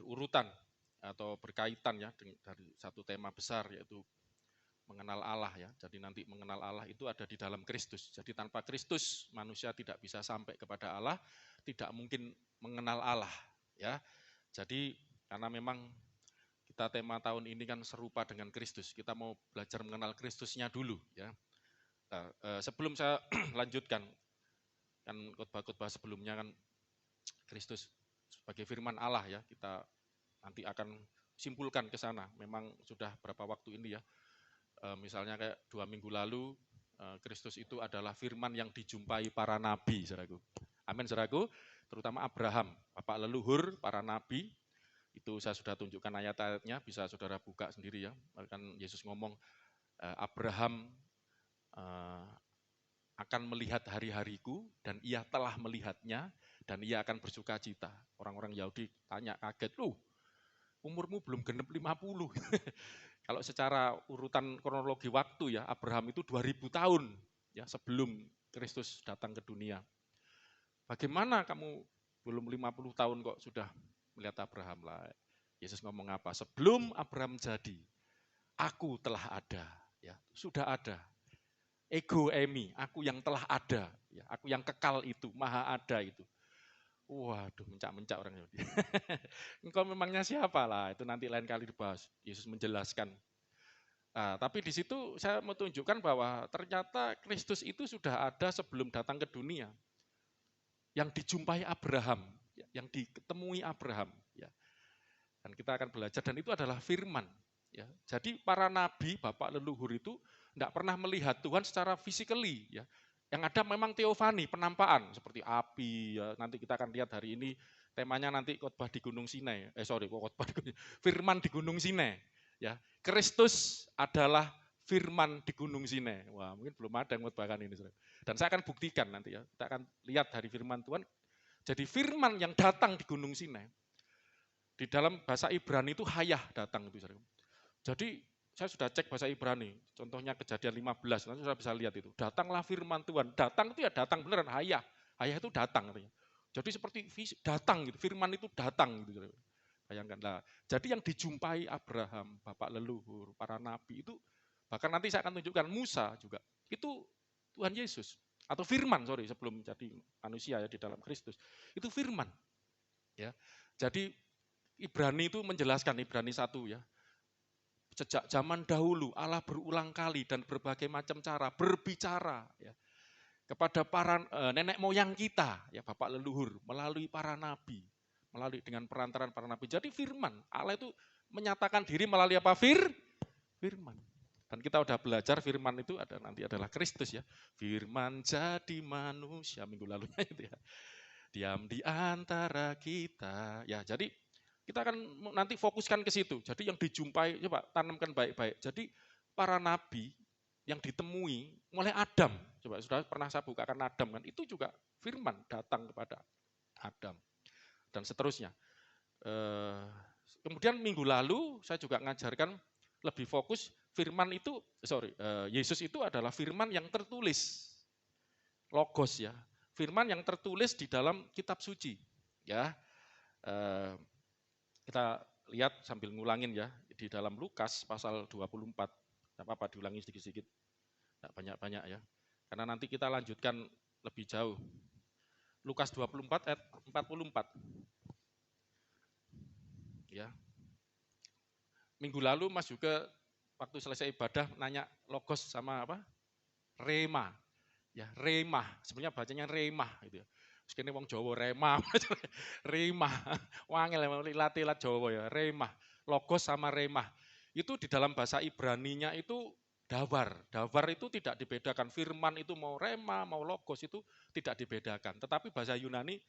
berurutan atau berkaitan ya dari satu tema besar yaitu mengenal Allah ya. Jadi nanti mengenal Allah itu ada di dalam Kristus. Jadi tanpa Kristus manusia tidak bisa sampai kepada Allah, tidak mungkin mengenal Allah ya. Jadi karena memang kita tema tahun ini kan serupa dengan Kristus. Kita mau belajar mengenal Kristusnya dulu ya. Nah, sebelum saya lanjutkan kan khotbah-khotbah sebelumnya kan Kristus sebagai firman Allah ya. Kita nanti akan simpulkan ke sana. Memang sudah berapa waktu ini ya. Misalnya kayak 2 minggu lalu, Kristus itu adalah firman yang dijumpai para nabi, saudaraku. Amin, saudaraku. Terutama Abraham, bapak leluhur, para nabi. Itu saya sudah tunjukkan ayat-ayatnya, bisa saudara buka sendiri ya. Kan Yesus ngomong, Abraham akan melihat hari-hariku, dan ia telah melihatnya, dan ia akan bersuka cita. Orang-orang Yahudi tanya kaget, loh umurmu belum genep 50. Kalau secara urutan kronologi waktu ya, Abraham itu 2000 tahun ya sebelum Kristus datang ke dunia. Bagaimana kamu belum 50 tahun kok sudah melihat Abraham lah. Yesus ngomong apa? Sebelum Abraham jadi, aku telah ada. Ya, sudah ada. Ego emi, aku yang telah ada. Ya, aku yang kekal itu, maha ada itu. Waduh, mencak-mencak orang Yahudi. Engkau memangnya siapa lah? Itu nanti lain kali dibahas. Yesus menjelaskan. Nah, tapi di situ saya mau tunjukkan bahwa ternyata Kristus itu sudah ada sebelum datang ke dunia. Yang dijumpai Abraham, yang ditemui Abraham. Ya. Dan kita akan belajar, dan itu adalah firman. Ya. Jadi para nabi, bapak leluhur itu tidak pernah melihat Tuhan secara physically. Ya. Yang ada memang teofani, penampakan seperti api. Ya. Nanti kita akan lihat hari ini temanya nanti khotbah di Gunung Sinai. Firman di Gunung Sinai. Ya, Kristus adalah firman di Gunung Sinai. Wah, mungkin belum ada yang khotbahkan ini. Dan saya akan buktikan nanti ya. Kita akan lihat dari firman Tuhan. Jadi firman yang datang di Gunung Sinai. Di dalam bahasa Ibrani itu hayah datang itu. Jadi saya sudah cek bahasa Ibrani, contohnya Kejadian 15, nanti sudah bisa lihat itu. Datanglah firman Tuhan, datang itu ya datang beneran, hayah. Hayah itu datang artinya. Jadi seperti datang gitu, firman itu datang gitu. Bayangkan lah. Jadi yang dijumpai Abraham, bapak leluhur, para nabi itu, bahkan nanti saya akan tunjukkan Musa juga, itu Tuhan Yesus. Atau firman, sebelum jadi manusia ya di dalam Kristus. Itu firman. Ya. Jadi Ibrani itu menjelaskan, Ibrani 1 ya. Sejak zaman dahulu Allah berulang kali dan berbagai macam cara berbicara ya, kepada para nenek moyang kita, ya bapak leluhur, melalui para nabi, melalui dengan perantaran para nabi. Jadi firman, Allah itu menyatakan diri melalui apa? Firman. Dan kita udah belajar firman itu ada nanti adalah Kristus ya. Firman jadi manusia minggu lalunya itu ya. Diam di antara kita. Ya, jadi kita akan nanti fokuskan ke situ. Jadi yang dijumpai, coba tanamkan baik-baik. Jadi para nabi yang ditemui mulai Adam, coba sudah pernah saya bukakan Adam kan, itu juga firman datang kepada Adam dan seterusnya. Kemudian minggu lalu saya juga mengajarkan lebih fokus firman itu, Yesus itu adalah firman yang tertulis, logos ya, firman yang tertulis di dalam kitab suci ya. Kita lihat sambil ngulangin ya, di dalam Lukas pasal 24, tidak apa-apa diulangi sedikit-sedikit, tidak banyak-banyak ya, karena nanti kita lanjutkan lebih jauh. Lukas 24 ayat 44. Ya. Minggu lalu Mas juga waktu selesai ibadah nanya logos sama apa? Rema. Ya, remah. Sebenarnya bacanya remah gitu ya. Sekene wong Jawa remah. Remah. Wangel lat Jawa ya, remah. Logos sama remah. Itu di dalam bahasa Ibraninya itu dawar. Dawar itu tidak dibedakan. Firman itu mau remah, mau logos itu tidak dibedakan. Tetapi bahasa Yunani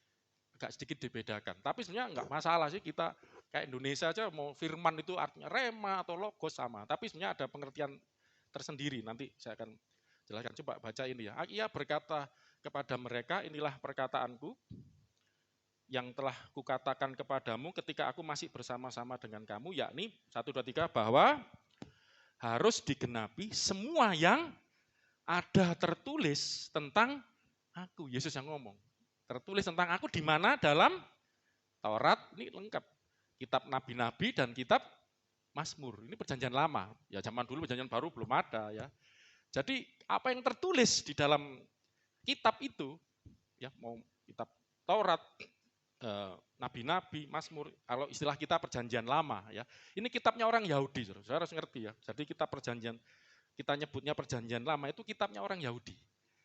agak sedikit dibedakan. Tapi sebenarnya enggak masalah sih, kita kayak Indonesia aja mau firman itu artinya remah atau logos sama. Tapi sebenarnya ada pengertian tersendiri. Nanti saya akan jelaskan. Coba baca ini ya. Ia berkata kepada mereka, inilah perkataanku yang telah kukatakan kepadamu ketika aku masih bersama-sama dengan kamu, yakni 1, 2, 3, bahwa harus digenapi semua yang ada tertulis tentang aku. Yesus yang ngomong. Tertulis tentang aku di mana? Dalam Taurat, ini lengkap. kitab nabi-nabi dan kitab Mazmur. Ini perjanjian lama. Ya zaman dulu perjanjian baru belum ada ya. Jadi apa yang tertulis di dalam kitab itu, ya mau kitab Taurat, nabi-nabi, Mazmur, kalau istilah kita perjanjian lama ya. Ini kitabnya orang Yahudi, saudara harus ngerti ya. Jadi kita nyebutnya perjanjian lama itu kitabnya orang Yahudi.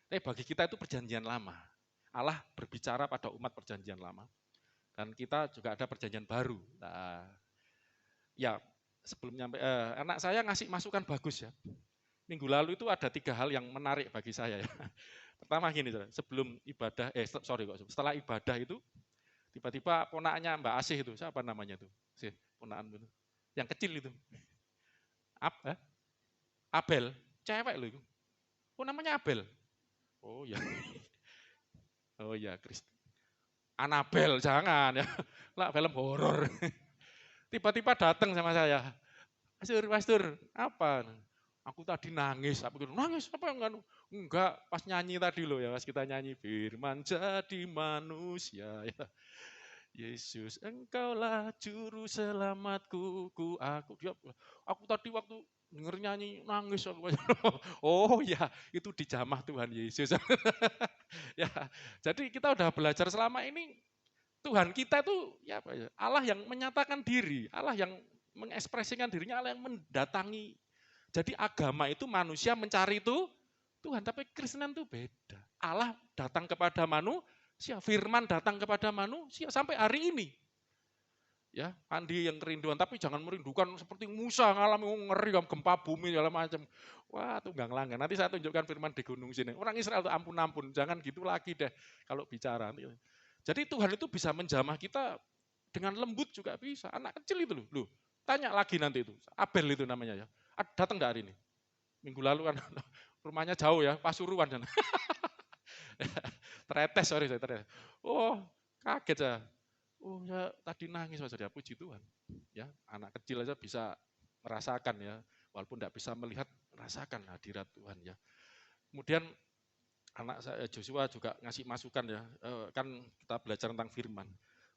Tapi bagi kita itu perjanjian lama. Allah berbicara pada umat perjanjian lama. Dan kita juga ada perjanjian baru. Nah, ya sebelum nyampe, anak saya ngasih masukan bagus ya. Minggu lalu itu ada 3 hal yang menarik bagi saya ya. Pertama gini, sebelum ibadah, setelah ibadah itu, tiba-tiba ponaknya Mbak Asih itu, siapa namanya itu? Ponakan itu. Yang kecil itu. Abel, cewek loh itu. Oh namanya Abel. Oh ya. Oh ya, Anabel, jangan ya. Lah film horor. Tiba-tiba datang sama saya. Pastor, apa? Aku tadi nangis. Aku bilang, nangis apa enggak, pas nyanyi tadi loh ya, pas kita nyanyi firman jadi manusia ya. Yesus, engkaulah juru selamatku, aku tadi waktu denger nyanyi nangis. Oh ya, itu dijamah Tuhan Yesus. Ya, jadi kita udah belajar selama ini Tuhan kita itu ya Allah yang menyatakan diri, Allah yang mengekspresikan dirinya, Allah yang mendatangi. Jadi agama itu manusia mencari itu Tuhan, tapi Kristenan itu beda. Allah datang kepada manusia, firman datang kepada manusia sampai hari ini. Ya, Andi yang kerinduan, tapi jangan merindukan seperti Musa ngalami ngeri gempa bumi segala macam. Wah, tunggang langgang. Nanti saya tunjukkan firman di gunung sini. Orang Israel itu ampun-ampun, jangan gitu lagi deh kalau bicara. Jadi Tuhan itu bisa menjamah kita dengan lembut juga bisa. Anak kecil itu loh. Tanya lagi nanti itu. Abel itu namanya ya. Datang enggak hari ini? Minggu lalu kan rumahnya jauh ya, Pasuruan dan Tretes. Oh, kaget saya. Oh ya tadi nangis Mas, ya puji Tuhan. Ya, anak kecil aja bisa merasakan ya, walaupun tidak bisa melihat, merasakan hadirat Tuhan ya. Kemudian anak saya Joshua juga ngasih masukan ya, kan kita belajar tentang firman.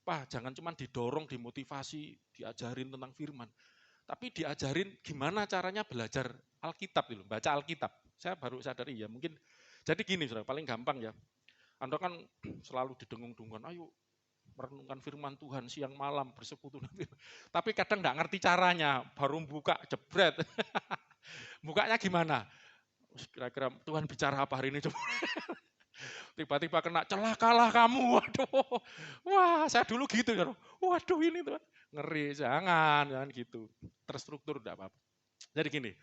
Pak, jangan cuma didorong, dimotivasi, diajarin tentang firman, tapi diajarin gimana caranya belajar Alkitab dulu, baca Alkitab. Saya baru sadari ya, mungkin jadi gini, saudara, paling gampang ya. Anda kan selalu didengung-dengungkan, ayo merenungkan firman Tuhan siang malam bersekutu. Tapi kadang nggak ngerti caranya, baru buka jebret. Bukanya gimana? Kira-kira Tuhan bicara apa hari ini? Tiba-tiba kena celakalah kamu. Waduh. Wah, saya dulu gitu ya. Waduh ini Tuhan. Ngeri, jangan gitu. Terstruktur enggak apa-apa. Jadi gini,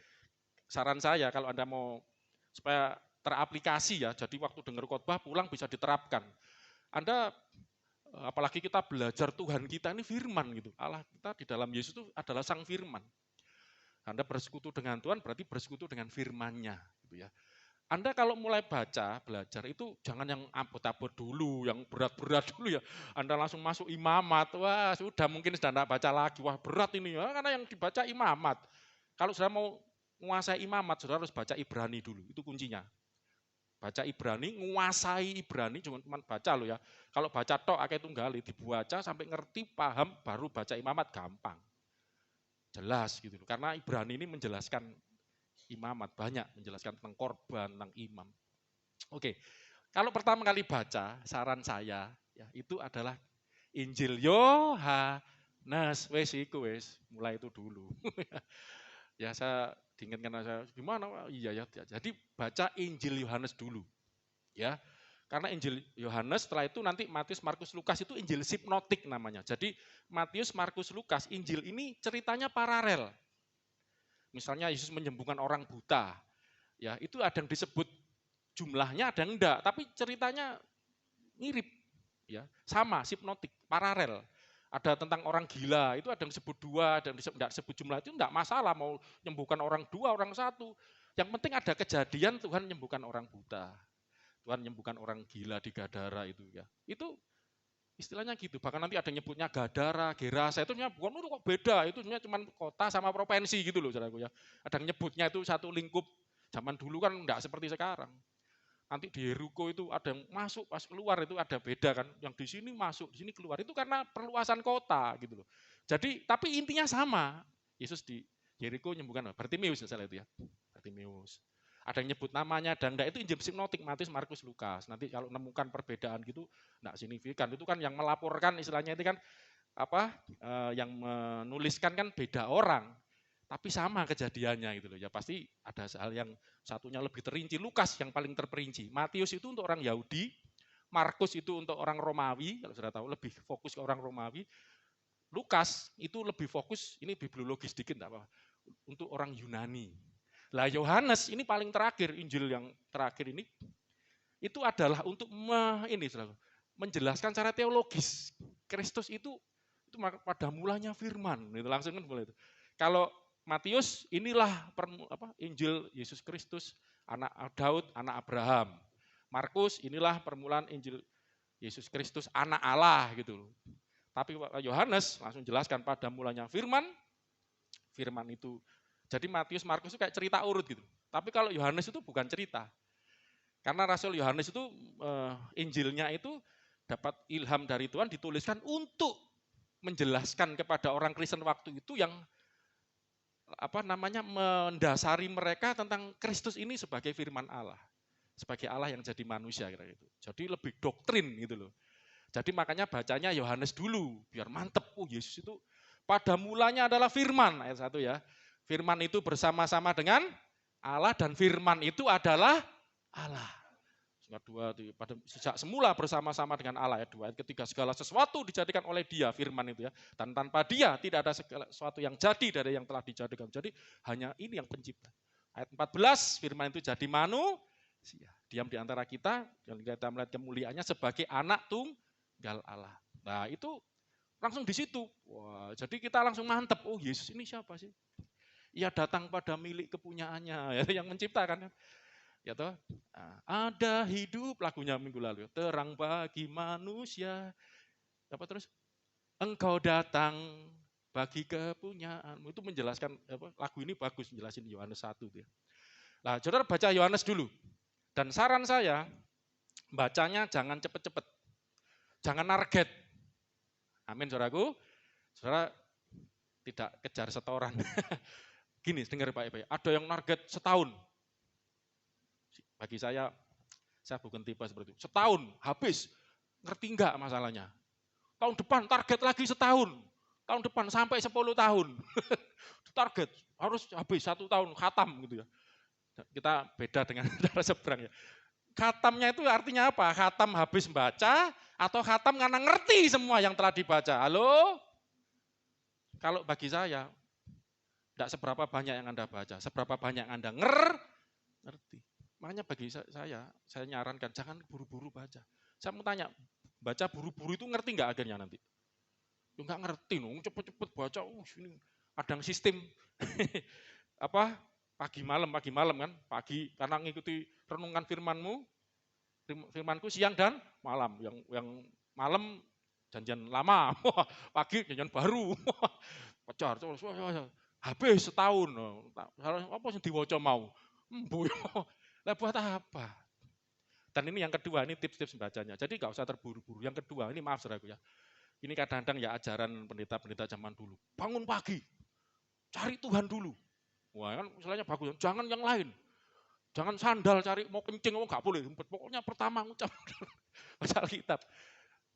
saran saya kalau Anda mau supaya teraplikasi ya, jadi waktu dengar khotbah pulang bisa diterapkan. Anda apalagi kita belajar Tuhan kita ini firman gitu. Allah kita di dalam Yesus itu adalah sang firman. Anda bersekutu dengan Tuhan berarti bersekutu dengan firman-Nya gitu ya. Anda kalau mulai belajar itu jangan yang abot-abot dulu, yang berat-berat dulu ya. Anda langsung masuk imamat, wah sudah mungkin sudah tidak baca lagi, wah berat ini ya, karena yang dibaca imamat. Kalau sudah mau menguasai imamat, saudara harus baca Ibrani dulu, itu kuncinya. Baca Ibrani, menguasai Ibrani, cuma baca loh ya. Kalau baca tok akeh tunggali, dibaca sampai ngerti, paham, baru baca imamat gampang. Jelas gitu loh. Karena Ibrani ini menjelaskan imamat, banyak menjelaskan tentang korban, tentang imam. Oke, kalau pertama kali baca, saran saya ya, itu adalah Injil Yohanes, wes, mulai itu dulu. Ya saya diingatkan saya, gimana? Iya ya, jadi baca Injil Yohanes dulu. Ya, karena Injil Yohanes setelah itu nanti Matius, Markus, Lukas itu Injil sinoptik namanya. Jadi Matius, Markus, Lukas, Injil ini ceritanya paralel. Misalnya Yesus menyembuhkan orang buta. Ya, itu ada yang disebut jumlahnya, ada yang enggak, tapi ceritanya mirip. Ya, sama, sinoptik, paralel. Ada tentang orang gila, itu ada yang disebut 2, ada yang tidak disebut jumlah, itu enggak masalah mau menyembuhkan orang 2, orang 1. Yang penting ada kejadian Tuhan menyembuhkan orang buta. Tuhan menyembuhkan orang gila di Gadara itu ya. Itu istilahnya gitu. Bahkan nanti ada yang nyebutnya Gadara, Gerasa, itu bukan itu kok beda, itu cuma kota sama provinsi gitu loh saudaraku ya. Ada yang nyebutnya itu satu lingkup. Zaman dulu kan enggak seperti sekarang. Nanti di Yeriko itu ada yang masuk, pas keluar itu ada beda kan. Yang di sini masuk, di sini keluar. Itu karena perluasan kota gitu loh. Jadi, tapi intinya sama. Yesus di Yeriko menyembuhkan Bartimeus misalnya itu ya. Bartimeus. Ada yang nyebut namanya, ada enggak, itu Injil sinoptik, Matius, Markus, Lukas. Nanti kalau menemukan perbedaan gitu, enggak signifikan. Itu kan yang melaporkan istilahnya itu kan yang menuliskan kan beda orang. Tapi sama kejadiannya gitu loh. Ya pasti ada hal yang satunya lebih terinci. Lukas yang paling terperinci. Matius itu untuk orang Yahudi, Markus itu untuk orang Romawi, kalau sudah tahu lebih fokus ke orang Romawi. Lukas itu lebih fokus, ini bibliologis sedikit enggak apa-apa, untuk orang Yunani. Lah Yohanes ini paling terakhir, Injil yang terakhir ini itu adalah untuk menjelaskan secara teologis. Kristus itu pada mulanya firman, itu langsung kan boleh itu. Kalau Matius inilah Injil Yesus Kristus, anak Daud, anak Abraham. Markus inilah permulaan Injil Yesus Kristus, anak Allah gitu. Tapi Yohanes langsung jelaskan pada mulanya firman itu. Jadi Matius, Markus itu kayak cerita urut gitu. Tapi kalau Yohanes itu bukan cerita. Karena Rasul Yohanes itu Injilnya itu dapat ilham dari Tuhan, dituliskan untuk menjelaskan kepada orang Kristen waktu itu yang mendasari mereka tentang Kristus ini sebagai firman Allah. Sebagai Allah yang jadi manusia kira gitu. Jadi lebih doktrin gitu loh. Jadi makanya bacanya Yohanes dulu, biar mantep. Oh Yesus itu pada mulanya adalah firman, ayat 1 ya. Firman itu bersama-sama dengan Allah dan firman itu adalah Allah. Ayat 2, sejak semula bersama-sama dengan Allah. Ayat 2, ayat ketiga, segala sesuatu dijadikan oleh dia, firman itu ya. Dan tanpa dia tidak ada segala sesuatu yang jadi dari yang telah dijadikan. Jadi hanya ini yang pencipta. Ayat 14, firman itu jadi manusia. Diam di antara kita, dan kita melihat kemuliaannya sebagai anak tunggal Allah. Nah itu langsung di situ. Wah, jadi kita langsung mantep. Oh Yesus ini siapa sih? Ia datang pada milik kepunyaannya, ya, yang menciptakan. Ya toh, ada hidup lagunya minggu lalu. Terang bagi manusia. Apa terus? Engkau datang bagi kepunyaanmu. Itu menjelaskan lagu ini bagus menjelasin Yohanes 1 itu ya. Nah, saudara baca Yohanes dulu. Dan saran saya bacanya jangan cepet-cepet. Jangan target. Amin, saudaraku. Saudara tidak kejar setoran. Gini, dengar baik-baik. Ada yang target setahun. Bagi saya bukan tipe seperti itu. Setahun, habis. Ngerti enggak masalahnya? Tahun depan target lagi setahun. Tahun depan sampai 10 tahun. Target, harus habis 1 tahun, khatam gitu ya. Kita beda dengan cara seberang ya. Khatamnya itu artinya apa? Khatam habis baca, atau khatam karena ngerti semua yang telah dibaca. Halo? Kalau bagi saya, tidak seberapa banyak yang Anda baca, seberapa banyak yang Anda ngerti. Makanya bagi saya nyarankan, jangan buru-buru baca. Saya mau tanya, baca buru-buru itu ngerti nggak akhirnya nanti? Ya nggak ngerti, cepet-cepet baca, ini ada yang sistem. Pagi malam kan, pagi karena ngikuti renungan firmanku siang dan malam. Yang malam janjian lama, pagi janjian baru. Pacar, habis setahun. Apa yang diwaca mau? Lah buat apa? Dan ini yang kedua, ini tips-tips bacanya. Jadi nggak usah terburu-buru. Yang kedua, ini maaf saudaraku ya. Ini kadang-kadang ya ajaran pendeta-pendeta zaman dulu. Bangun pagi, cari Tuhan dulu. Wah kan misalnya bagus, jangan yang lain. Jangan sandal cari, mau kencing, nggak boleh. Pokoknya pertama ngucap baca Alkitab.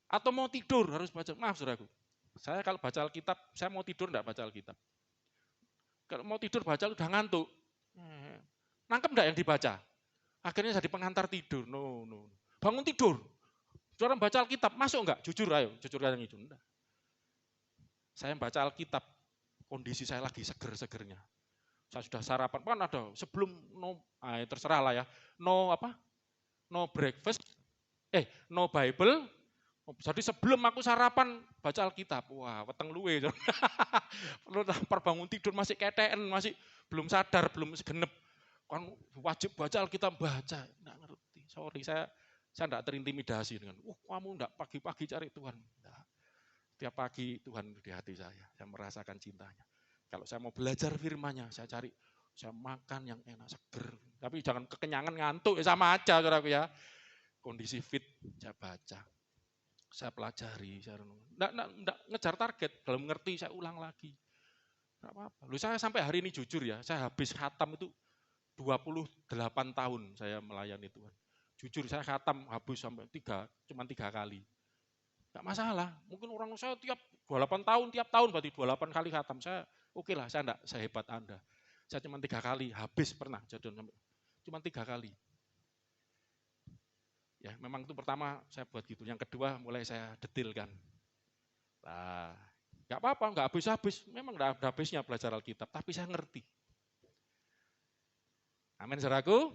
Atau mau tidur harus baca. Maaf saudaraku, saya kalau baca Alkitab, saya mau tidur enggak baca Alkitab. Kalau mau tidur baca udah ngantuk. Nangkep enggak yang dibaca? Akhirnya jadi pengantar tidur. No. Bangun tidur. Saudara baca Alkitab, masuk enggak? Jujur ayo, jujur yang itu. Enggak. Saya baca Alkitab, kondisi saya lagi seger-segernya. Saya sudah sarapan, kan ada sebelum terserah lah ya. No breakfast, no Bible. Jadi sebelum aku sarapan baca Alkitab, wah weteng luwe. Perlu bangun tidur masih keteen, masih belum sadar, belum segenep. Kan wajib baca Alkitab, baca. Enggak ngerti, sorry saya enggak terintimidasi dengan, kamu enggak pagi-pagi cari Tuhan. Enggak. Tiap pagi Tuhan di hati saya merasakan cintanya. Kalau saya mau belajar firman-Nya, saya makan yang enak, seger. Tapi jangan kekenyangan ngantuk, sama aja saudaraku ya. Kondisi fit, saya baca. Saya pelajari, saya renung. Nggak ngejar target, belum ngerti, saya ulang lagi. Nggak apa-apa. Loh, saya sampai hari ini jujur ya, saya habis khatam itu 28 tahun saya melayani Tuhan. Jujur saya khatam habis sampai cuma 3 kali. Nggak masalah, mungkin orang saya tiap 28 tahun, tiap tahun berarti 28 kali khatam. Saya oke lah, saya enggak sehebat Anda. Saya cuma 3 kali, habis pernah jadian cuma 3 kali. Ya, memang itu pertama saya buat gitu. Yang kedua mulai saya detilkan. Nah, nggak apa-apa, nggak habis-habis. Memang nggak habisnya belajar Alkitab, tapi saya ngerti. Amin, saudaraku.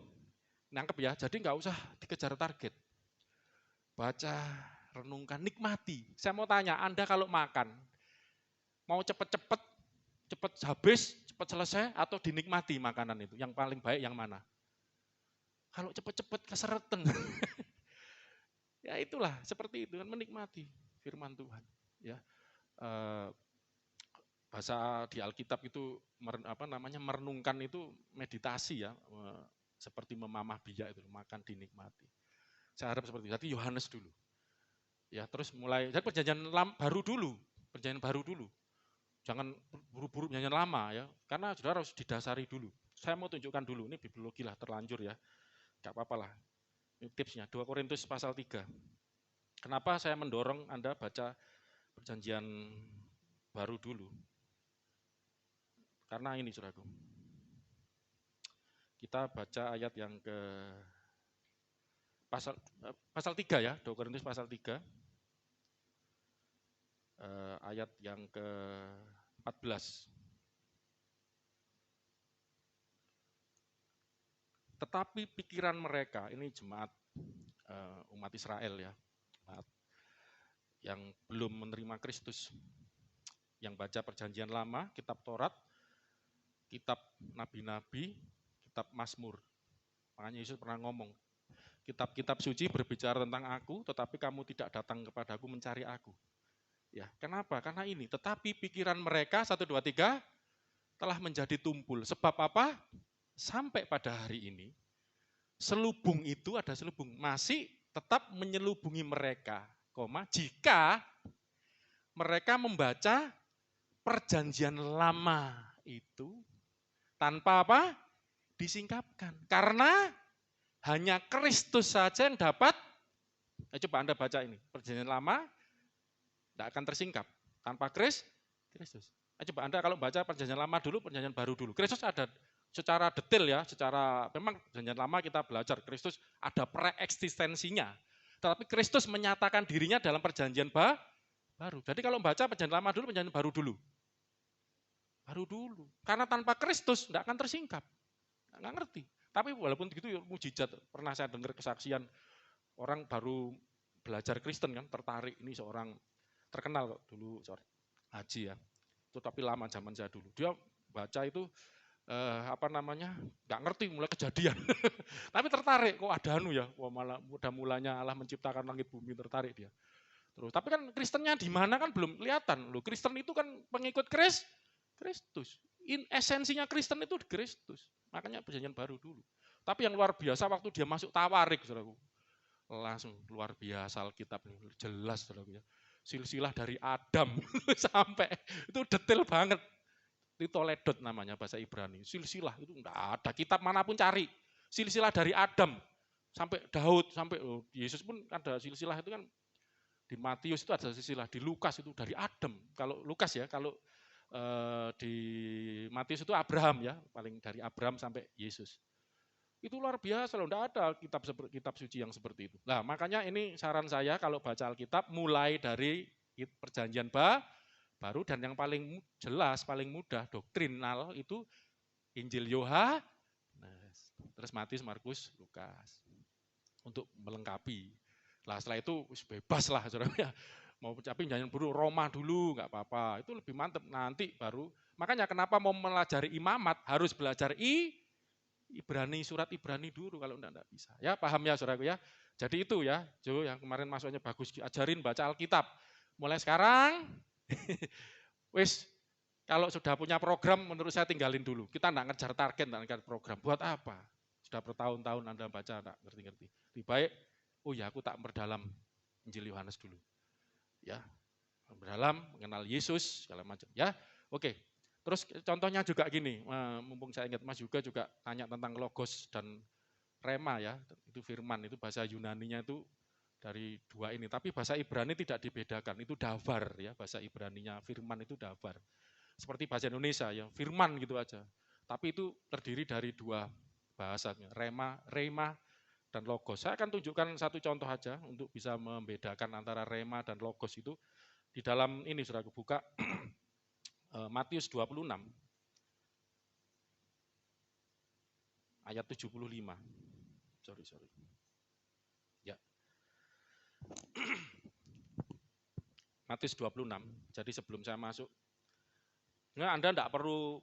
Nangkep ya, jadi nggak usah dikejar target. Baca, renungkan, nikmati. Saya mau tanya, Anda kalau makan, mau cepet-cepet, cepet habis, cepet selesai, atau dinikmati makanan itu? Yang paling baik yang mana? Kalau cepet-cepet keseretan. Ya itulah, seperti itu kan, menikmati firman Tuhan. Ya, bahasa di Alkitab itu merenungkan itu meditasi ya, seperti memamah biak itu, makan dinikmati. Saya harap seperti itu. Jadi Yohanes dulu. Ya, terus mulai jadi perjanjian baru dulu. Jangan buru-buru perjanjian lama ya, karena saudara harus didasari dulu. Saya mau tunjukkan dulu, ini bibliologi lah, terlanjur ya. Enggak apa-apa lah. Ini tipsnya, 2 Korintus pasal 3. Kenapa saya mendorong Anda baca perjanjian baru dulu? Karena ini, saudaraku. Kita baca ayat yang ke pasal 3 ya, 2 Korintus pasal 3. Ayat yang ke-14. Tetapi pikiran mereka, ini jemaat umat Israel ya, yang belum menerima Kristus, yang baca perjanjian lama, kitab Taurat, kitab nabi-nabi, kitab Mazmur. Makanya Yesus pernah ngomong, kitab-kitab suci berbicara tentang aku, tetapi kamu tidak datang kepadaku mencari aku. Ya, kenapa? Karena ini, tetapi pikiran mereka, 1, 2, 3, telah menjadi tumpul. Sebab apa? Sampai pada hari ini, selubung itu ada selubung, masih tetap menyelubungi mereka, jika mereka membaca perjanjian lama itu tanpa apa? Disingkapkan. Karena hanya Kristus saja yang dapat, coba Anda baca ini, perjanjian lama tidak akan tersingkap tanpa Kristus. Coba Anda kalau baca perjanjian lama dulu, perjanjian baru dulu. Kristus ada secara detail ya, secara memang perjanjian lama kita belajar Kristus ada preeksistensinya. Tetapi Kristus menyatakan dirinya dalam perjanjian baru. Jadi kalau baca perjanjian lama dulu, perjanjian baru dulu. Baru dulu. Karena tanpa Kristus tidak akan tersingkap. Nggak ngerti. Tapi walaupun begitu mujizat. Pernah saya dengar kesaksian orang baru belajar Kristen kan, tertarik. Ini seorang terkenal kok dulu, Haji ya. Itu tapi lama zaman saya dulu. Dia baca itu nggak ngerti mulai kejadian. Tapi tertarik, kok ada ya. Wah, malah udah mulanya Allah menciptakan langit bumi, tertarik dia. Terus, tapi kan Kristennya di mana kan belum kelihatan. Loh, Kristen itu kan pengikut Kristus. Esensinya Kristen itu Kristus. Makanya perjanjian baru dulu. Tapi yang luar biasa waktu dia masuk Tawarik, saudaraku. Langsung luar biasa Alkitab ini, jelas saudaraku ya. Silsilah dari Adam sampai itu detail banget. Itu Toledot namanya bahasa Ibrani. Silsilah itu enggak ada kitab manapun cari. Silsilah dari Adam sampai Daud sampai Yesus pun ada silsilah itu kan. Di Matius itu ada silsilah, di Lukas itu dari Adam. Kalau Lukas ya, kalau di Matius itu Abraham ya, paling dari Abraham sampai Yesus. Itu luar biasa loh, enggak ada kitab suci yang seperti itu. Nah, makanya ini saran saya kalau baca Alkitab mulai dari perjanjian baru dan yang paling jelas, paling mudah, doktrinal itu Injil Yohanes, terus Matius, Markus, Lukas. Untuk melengkapi. Nah, setelah itu bebas lah saudara. Mau tapi jangan buru Roma dulu, nggak apa-apa. Itu lebih mantep nanti baru. Makanya kenapa mau melajari imamat harus belajar Ibrani, surat Ibrani dulu, kalau enggak bisa. Ya, paham ya saudaraku ya. Jadi itu ya, Jo yang kemarin masuknya bagus, diajarin baca Alkitab. Mulai sekarang wis kalau sudah punya program menurut saya tinggalin dulu. Kita enggak ngejar target, enggak ngejar program. Buat apa? Sudah bertahun-tahun Anda baca enggak ngerti-ngerti. Lebih baik, oh ya aku tak berdalam Injil Yohanes dulu. ya. Mendalam, mengenal Yesus, segala macam. Ya, oke. Terus contohnya juga gini, mumpung saya ingat Mas juga tanya tentang logos dan rema ya, itu firman, itu bahasa Yunaninya itu dari dua ini. Tapi bahasa Ibrani tidak dibedakan, itu davar ya, bahasa Ibraninya firman itu davar. Seperti bahasa Indonesia ya, firman gitu aja. Tapi itu terdiri dari dua bahasanya, rema dan logos. Saya akan tunjukkan satu contoh aja untuk bisa membedakan antara rema dan logos itu. Di dalam ini sudah buka Matius 26 ayat 75. Sorry. Ya. Matius 26. Jadi sebelum saya masuk, Anda enggak perlu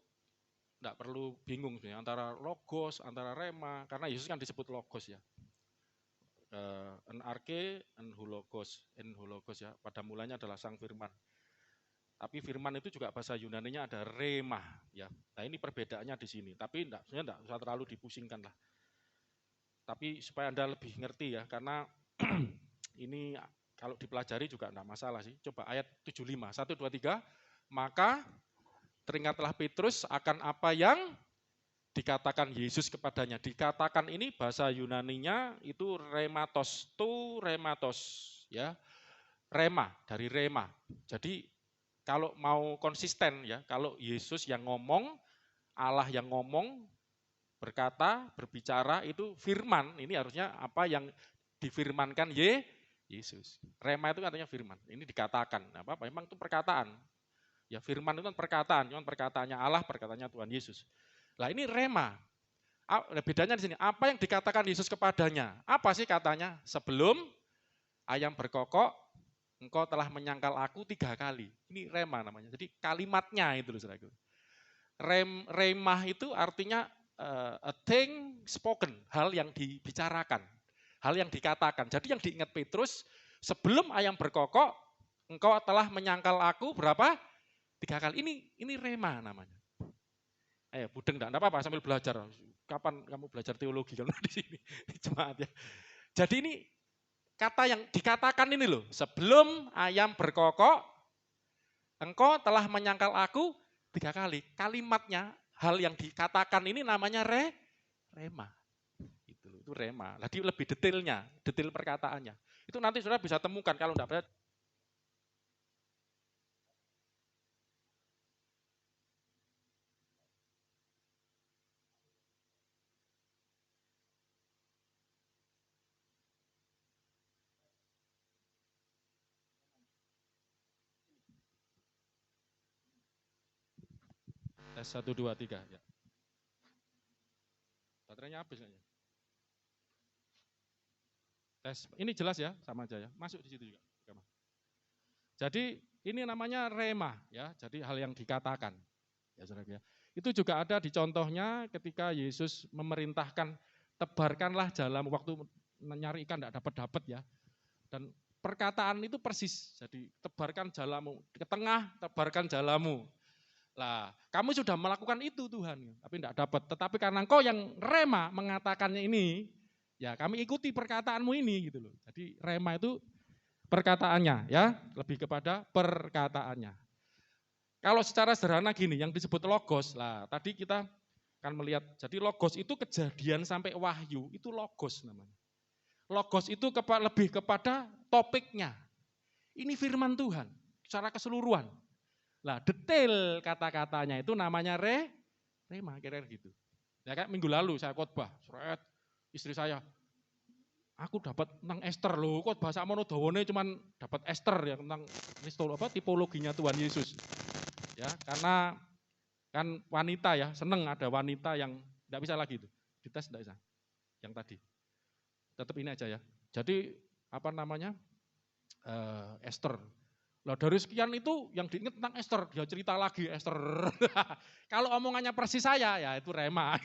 bingung antara logos, antara rema, karena Yesus kan disebut logos ya. En arke, en hulogos ya. Pada mulanya adalah sang firman. Tapi firman itu juga bahasa Yunaninya ada rema ya. Nah ini perbedaannya di sini. Tapi sebenarnya enggak usah terlalu dipusingkan lah. Tapi supaya Anda lebih ngerti ya, karena ini kalau dipelajari juga enggak masalah sih. Coba ayat 75, 1, 2, 3. Maka teringatlah Petrus akan apa yang dikatakan Yesus kepadanya. Dikatakan ini bahasa Yunaninya itu rematos, ya. Rema, dari rema. Jadi kalau mau konsisten ya, kalau Yesus yang ngomong, Allah yang ngomong, berkata, berbicara itu firman, ini harusnya apa yang difirmankan Yesus. Rema itu katanya firman, ini dikatakan. Apa memang itu perkataan. Ya firman itu kan perkataan, cuman perkataannya Allah, perkataannya Tuhan Yesus. Lah ini rema. Bedanya di sini, apa yang dikatakan Yesus kepadanya? Apa sih katanya? Sebelum ayam berkokok, engkau telah menyangkal aku 3 kali. Ini rema namanya. Jadi kalimatnya itu loh saudaraku. Remah itu artinya a thing spoken, hal yang dibicarakan, hal yang dikatakan. Jadi yang diingat Petrus, sebelum ayam berkokok, engkau telah menyangkal aku berapa? 3 kali. Ini rema namanya. Budeng enggak apa-apa sambil belajar. Kapan kamu belajar teologi kalau di sini? Jemaat ya. Jadi ini kata yang dikatakan ini loh, sebelum ayam berkokok, engkau telah menyangkal aku 3 kali. Kalimatnya, hal yang dikatakan ini namanya rema. Itu rema. Jadi lebih detailnya, detail perkataannya. Itu nanti saudara bisa temukan kalau enggak percaya. 1, 2, 3 ya. Baterainya habis kayaknya. Tes, ini jelas ya, sama aja ya. Masuk di situ juga. Jadi ini namanya rema ya, jadi hal yang dikatakan. Ya saudara ya. Itu juga ada di contohnya ketika Yesus memerintahkan tebarkanlah jalamu, waktu nyari ikan enggak dapat ya. Dan perkataan itu persis, jadi tebarkan jalamu, ke tengah tebarkan jalamu. Lah, kamu sudah melakukan itu Tuhan, tapi enggak dapat. Tetapi karena engkau yang rema mengatakannya ini, ya kami ikuti perkataanmu ini gitu loh. Jadi rema itu perkataannya ya, lebih kepada perkataannya. Kalau secara sederhana gini, yang disebut logos, lah tadi kita akan melihat, jadi logos itu kejadian sampai wahyu, itu logos namanya. Logos itu lebih kepada topiknya. Ini firman Tuhan, secara keseluruhan. Lah detail kata-katanya itu namanya rema, kira-kira gitu. Ya kan minggu lalu saya khotbah, istri saya, aku dapat tentang Esther loh, kok bahasa monodawane cuman dapat Esther ya tentang tipologinya Tuhan Yesus. Ya, karena kan wanita ya, seneng ada wanita yang enggak bisa lagi itu. Dites enggak bisa. Yang tadi. Tetap ini aja ya. Jadi apa namanya? Esther. Lah dari sekian itu yang diingat tentang Esther, dia cerita lagi Esther. Kalau omongannya persis saya ya itu rema.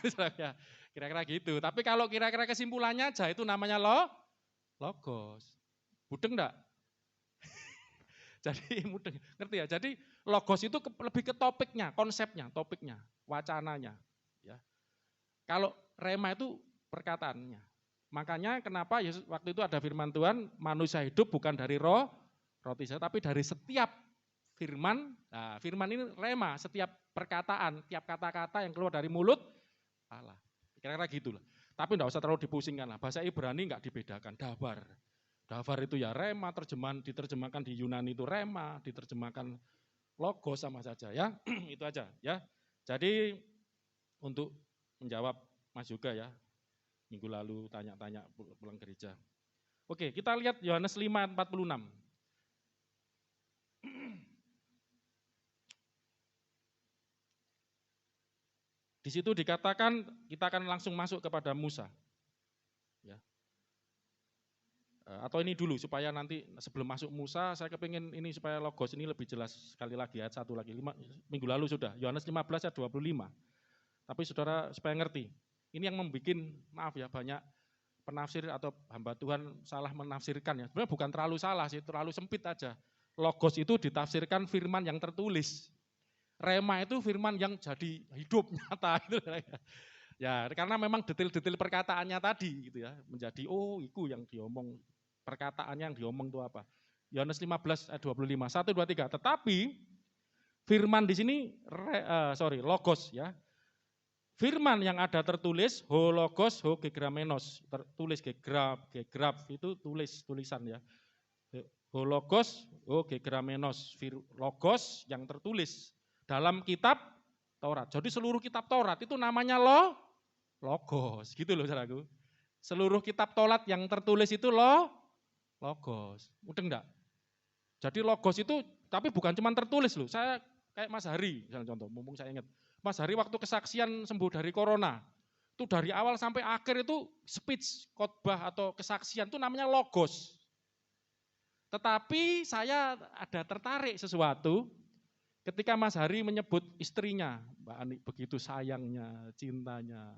Kira-kira gitu. Tapi kalau kira-kira kesimpulannya aja itu namanya logos. Budeng enggak? Jadi mudeng, ngerti ya? Jadi logos itu lebih ke topiknya, konsepnya, topiknya, wacananya. Ya. Kalau rema itu perkataannya. Makanya kenapa Yesus waktu itu ada firman Tuhan, manusia hidup bukan dari roh roti saya, tapi dari setiap firman. Nah, firman ini rema, setiap perkataan, tiap kata-kata yang keluar dari mulut Allah. Kira-kira gitu lah. Tapi enggak usah terlalu dipusingkan lah. Bahasa Ibrani enggak dibedakan, dabar. Dabar itu ya rema, diterjemahkan di Yunani itu rema, diterjemahkan logos sama saja ya. Itu aja ya. Jadi untuk menjawab Mas Yoga ya, minggu lalu tanya-tanya pulang gereja. Oke, kita lihat Yohanes 5:46. Di situ dikatakan kita akan langsung masuk kepada Musa. Ya. Atau ini dulu supaya nanti sebelum masuk Musa, saya kepingin ini supaya logos ini lebih jelas sekali lagi, ayat 1 lagi. Minggu lalu sudah, Yohanes 15 ayat 25. Tapi saudara supaya ngerti, ini yang membuat, maaf ya, banyak penafsir atau hamba Tuhan salah menafsirkan ya. Sebenarnya bukan terlalu salah sih, terlalu sempit aja. Logos itu ditafsirkan firman yang tertulis. Rema itu firman yang jadi hidup nyata gitu ya, karena memang detail-detail perkataannya tadi gitu ya, menjadi itu yang diomong, perkataannya yang diomong itu apa. Yohanes 15 ayat 25, 1 2 3. Tetapi firman di sini logos ya. Firman yang ada tertulis ho logos ho gegramenos, tertulis gegraf itu tulisan ya. Ho logos ho gegramenos, logos yang tertulis dalam kitab Taurat. Jadi seluruh kitab Taurat itu namanya logos, gitu loh saudaraku. Seluruh kitab Taurat yang tertulis itu logos. Udah enggak? Jadi logos itu, tapi bukan cuma tertulis loh. Saya kayak Mas Hari, misalnya contoh, mumpung saya ingat. Mas Hari waktu kesaksian sembuh dari corona, itu dari awal sampai akhir itu speech, khotbah atau kesaksian itu namanya logos. Tetapi saya ada tertarik sesuatu, ketika Mas Hari menyebut istrinya, Mbak Ani, begitu sayangnya, cintanya.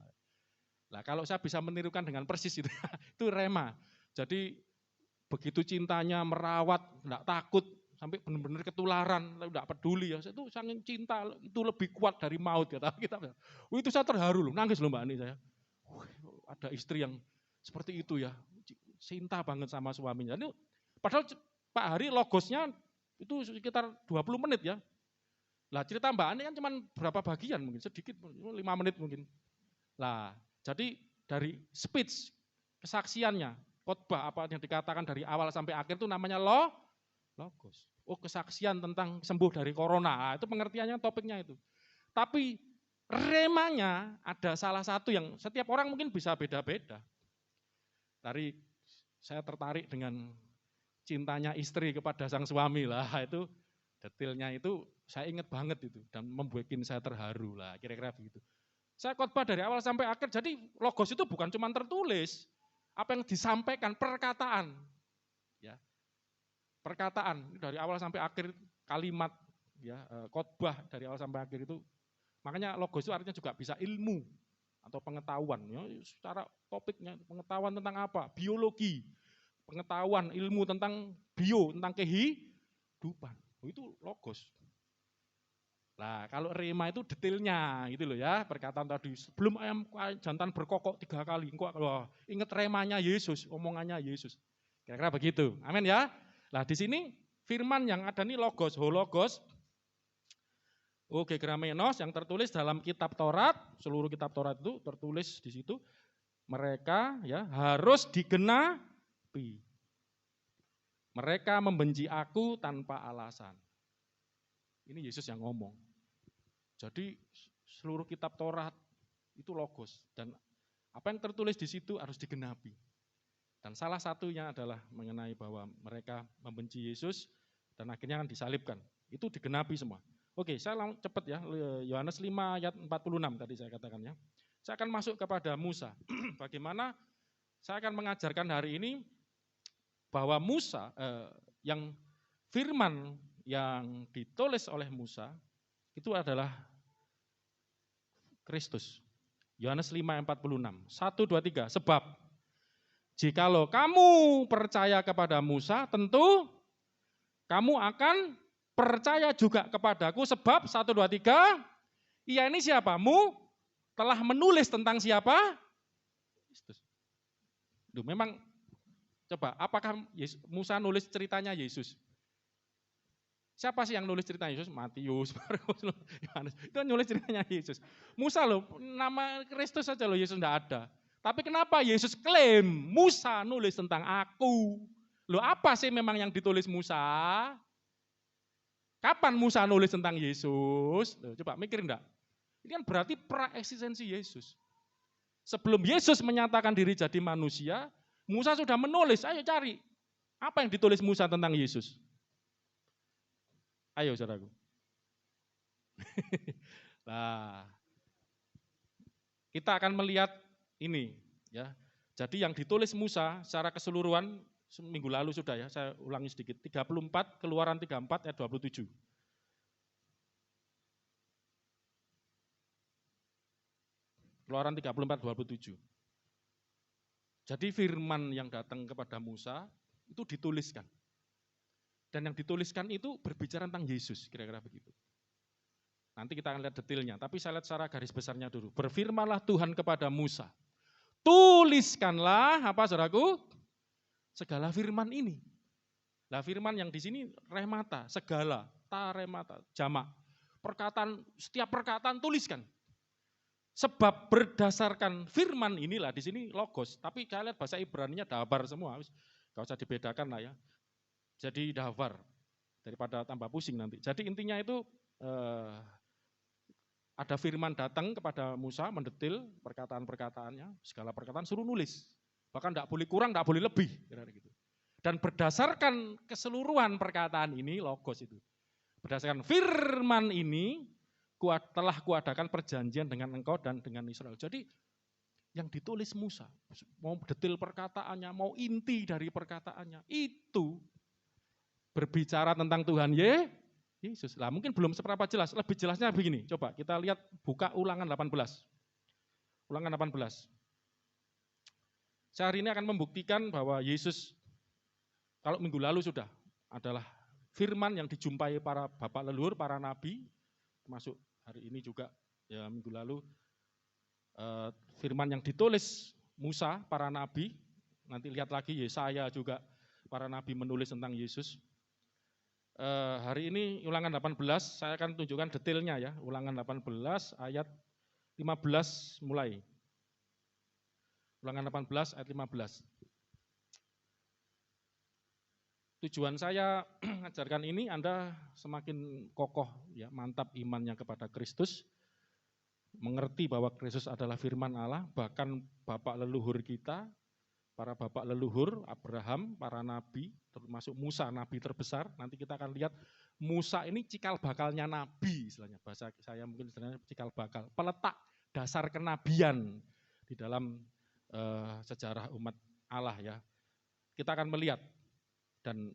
Nah, kalau saya bisa menirukan dengan persis itu, itu rema. Jadi begitu cintanya, merawat, enggak takut, sampai benar-benar ketularan, enggak peduli ya. Itu saking cinta, itu lebih kuat dari maut kata kita. Itu saya terharu loh, nangis loh Mbak Ani saya. Ada istri yang seperti itu ya, cinta banget sama suaminya. Ini, padahal Pak Hari logosnya itu sekitar 20 menit ya. Lah cerita Mbak Ani kan cuma berapa bagian mungkin, sedikit, 5 menit mungkin. Lah jadi dari speech, kesaksiannya, khotbah apa yang dikatakan dari awal sampai akhir itu namanya logos. Oh kesaksian tentang sembuh dari corona, itu pengertiannya topiknya itu. Tapi remanya ada salah satu yang setiap orang mungkin bisa beda-beda. Dari saya tertarik dengan cintanya istri kepada sang suami lah, itu detailnya itu saya ingat banget itu dan membuat saya terharu lah, kira-kira begitu. Saya khotbah dari awal sampai akhir, jadi logos itu bukan cuma tertulis, apa yang disampaikan, perkataan. Ya. Perkataan dari awal sampai akhir, kalimat ya, khotbah dari awal sampai akhir itu. Makanya logos itu artinya juga bisa ilmu atau pengetahuan ya, secara topiknya pengetahuan tentang apa? Biologi. Pengetahuan ilmu tentang tentang kehidupan. Itu logos. Nah, kalau rema itu detailnya gitu loh ya, perkataan tadi sebelum ayam jantan berkokok 3 kali, kok ingat remanya Yesus, omongannya Yesus. Kira-kira begitu. Amin ya. Nah, di sini firman yang ada nih logos, hologos, gegramenos yang tertulis dalam kitab Taurat, seluruh kitab Taurat itu tertulis di situ. Mereka ya harus digenapi. Mereka membenci aku tanpa alasan. Ini Yesus yang ngomong. Jadi seluruh kitab Taurat itu logos dan apa yang tertulis di situ harus digenapi. Dan salah satunya adalah mengenai bahwa mereka membenci Yesus dan akhirnya akan disalibkan. Itu digenapi semua. Oke, saya cepat ya. Yohanes 5 ayat 46 tadi saya katakan ya. Saya akan masuk kepada Musa. Bagaimana saya akan mengajarkan hari ini bahwa Musa yang firman yang ditulis oleh Musa itu adalah Kristus. Yohanes 5:46. 1 2 3. Sebab jikalau kamu percaya kepada Musa, tentu kamu akan percaya juga kepadaku sebab 1 2 3. Ia ini siapamu? Telah menulis tentang siapa? Kristus. Memang coba apakah Musa nulis ceritanya Yesus? Siapa sih yang nulis cerita Yesus? Matius, Markus, Yohanes. Itu nulis ceritanya Yesus. Musa loh, nama Kristus saja loh Yesus enggak ada. Tapi kenapa Yesus klaim Musa nulis tentang aku? Loh apa sih memang yang ditulis Musa? Kapan Musa nulis tentang Yesus? Loh, coba mikir enggak? Ini kan berarti pra-eksistensi Yesus. Sebelum Yesus menyatakan diri jadi manusia, Musa sudah menulis, ayo cari. Apa yang ditulis Musa tentang Yesus? Ayo saudaraku. Nah, kita akan melihat ini ya. Jadi yang ditulis Musa secara keseluruhan minggu lalu sudah ya, saya ulangi sedikit. 34 Keluaran 34 ayat 27. Keluaran 34 27. Jadi firman yang datang kepada Musa itu dituliskan. Dan yang dituliskan itu berbicara tentang Yesus, kira-kira begitu. Nanti kita akan lihat detailnya, tapi saya lihat secara garis besarnya dulu. Berfirmanlah Tuhan kepada Musa, tuliskanlah apa saudaraku? Segala firman ini. Nah firman yang di sini remata, segala, taremata, jamak. Perkataan, setiap perkataan tuliskan. Sebab berdasarkan firman inilah, di sini logos, tapi saya lihat bahasa Ibraninya dabar semua, gak usah dibedakan lah ya. Jadi davar, daripada tambah pusing nanti. Jadi intinya itu ada firman datang kepada Musa, mendetil perkataan-perkataannya, segala perkataan suruh nulis. Bahkan tidak boleh kurang, tidak boleh lebih. Gitu. Dan berdasarkan keseluruhan perkataan ini, logos itu. Berdasarkan firman ini, telah kuadakan perjanjian dengan engkau dan dengan Israel. Jadi yang ditulis Musa, mau detil perkataannya, mau inti dari perkataannya, itu berbicara tentang Tuhan Yesus. Lah mungkin belum seberapa jelas, lebih jelasnya begini. Coba kita lihat buka Ulangan 18. Ulangan 18. Saya hari ini akan membuktikan bahwa Yesus, kalau minggu lalu sudah, adalah firman yang dijumpai para bapak leluhur, para nabi, termasuk hari ini juga, ya minggu lalu, firman yang ditulis Musa, para nabi, nanti lihat lagi Yesaya juga, para nabi menulis tentang Yesus. Hari ini Ulangan 18, saya akan tunjukkan detailnya ya, Ulangan 18 ayat 15 mulai. Ulangan 18 ayat 15. Tujuan saya mengajarkan ini Anda semakin kokoh ya, mantap imannya kepada Kristus, mengerti bahwa Kristus adalah firman Allah, bahkan bapak leluhur kita, para bapak leluhur, Abraham, para nabi, termasuk Musa, nabi terbesar. Nanti kita akan lihat Musa ini cikal bakalnya nabi, istilahnya. Bahasa saya mungkin istilahnya cikal bakal, peletak dasar kenabian di dalam sejarah umat Allah ya. Kita akan melihat dan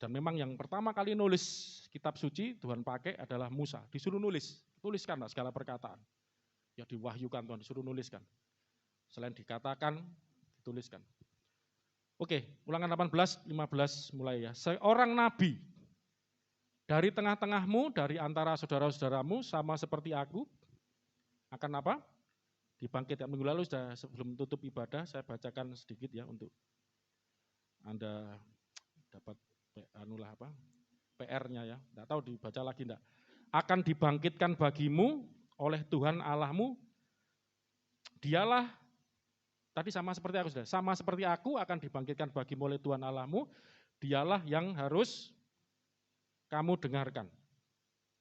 memang yang pertama kali nulis kitab suci Tuhan pakai adalah Musa. Disuruh nulis, tuliskanlah segala perkataan. Ya diwahyukan Tuhan, disuruh nuliskan. Selain dikatakan, tuliskan. Oke, Ulangan 18, 15 mulai ya. Seorang nabi dari tengah-tengahmu, dari antara saudara-saudaramu, sama seperti aku, akan apa? Dibangkitkan. Minggu lalu sudah sebelum tutup ibadah, saya bacakan sedikit ya untuk Anda dapat PR-nya ya. Tidak tahu dibaca lagi enggak. Akan dibangkitkan bagimu oleh Tuhan Allahmu, dialah tadi sama seperti aku sudah, sama seperti aku akan dibangkitkan bagimu oleh Tuhan Allahmu, dialah yang harus kamu dengarkan.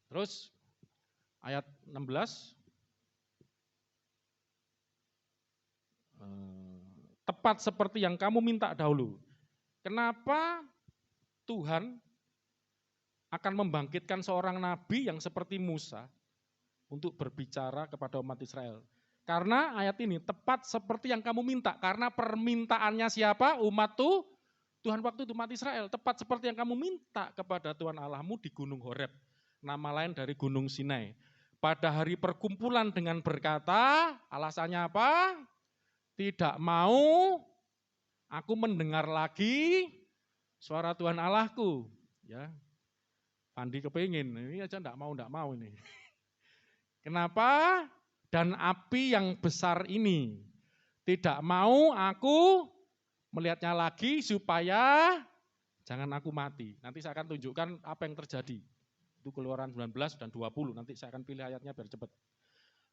Terus ayat 16, tepat seperti yang kamu minta dahulu. Kenapa Tuhan akan membangkitkan seorang nabi yang seperti Musa untuk berbicara kepada umat Israel? Karena ayat ini tepat seperti yang kamu minta. Karena permintaannya siapa? Umat Tuhan waktu itu umat Israel. Tepat seperti yang kamu minta kepada Tuhan Allahmu di Gunung Horeb. Nama lain dari Gunung Sinai. Pada hari perkumpulan dengan berkata, alasannya apa? Tidak mau aku mendengar lagi suara Tuhan Allahku. Ya, Pandi kepingin, ini aja enggak mau ini. Kenapa? Dan api yang besar ini tidak mau aku melihatnya lagi supaya Jangan aku mati. Nanti saya akan tunjukkan apa yang terjadi. Itu Keluaran 19 dan 20. Nanti saya akan pilih ayatnya biar cepat.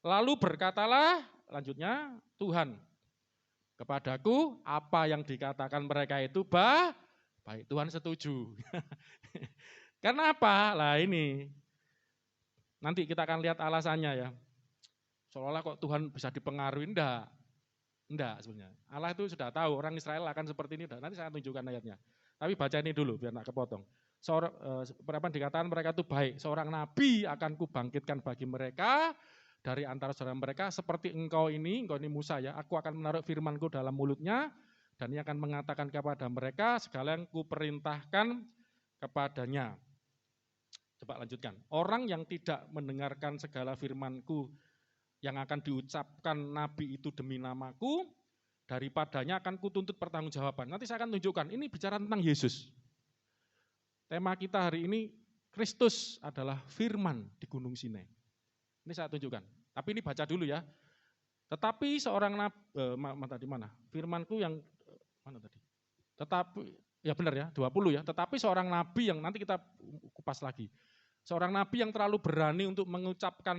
Lalu berkatalah, lanjutnya, Tuhan, kepadaku apa yang dikatakan mereka itu baik. Tuhan setuju. Karena apa? Lah ini. Nanti kita akan lihat alasannya ya. Seolah-olah kok Tuhan bisa dipengaruhi, enggak sebenarnya. Allah itu sudah tahu orang Israel akan seperti ini, nanti saya tunjukkan ayatnya. Tapi baca ini dulu biar nak kepotong. Berapa dikatakan mereka itu baik, seorang nabi akan kubangkitkan bagi mereka dari antara saudara mereka seperti engkau ini Musa ya, aku akan menaruh firmanku dalam mulutnya dan ia akan mengatakan kepada mereka segala yang kuperintahkan kepadanya. Coba lanjutkan. Orang yang tidak mendengarkan segala firmanku yang akan diucapkan nabi itu demi namaku, daripadanya akan kutuntut pertanggungjawaban. Nanti saya akan tunjukkan, ini bicara tentang Yesus. Tema kita hari ini, Kristus adalah firman di Gunung Sinai. Ini saya tunjukkan, tapi ini baca dulu ya. Tetapi seorang nabi, tadi mana? Firmanku yang, mana tadi? Tetapi, ya benar ya, 20 ya. Tetapi seorang nabi yang, nanti kita kupas lagi. Seorang nabi yang terlalu berani untuk mengucapkan,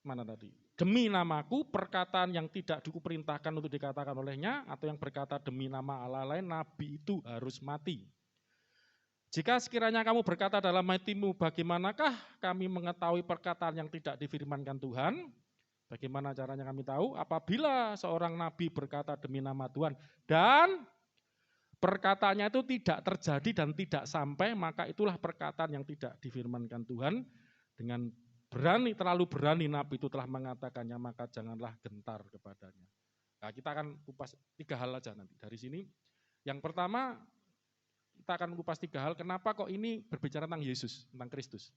mana tadi? Demi namaku, perkataan yang tidak dikuperintahkan untuk dikatakan olehnya, atau yang berkata demi nama Allah lain, nabi itu harus mati. Jika sekiranya kamu berkata dalam hatimu, bagaimanakah kami mengetahui perkataan yang tidak difirmankan Tuhan? Bagaimana caranya kami tahu? Apabila seorang nabi berkata demi nama Tuhan, dan perkataannya itu tidak terjadi dan tidak sampai, maka itulah perkataan yang tidak difirmankan Tuhan. Dengan terlalu berani nabi itu telah mengatakannya, maka janganlah gentar kepadanya. Nah, kita akan kupas 3 hal aja nanti dari sini. Yang pertama, kita akan kupas 3 hal, kenapa kok ini berbicara tentang Yesus, tentang Kristus.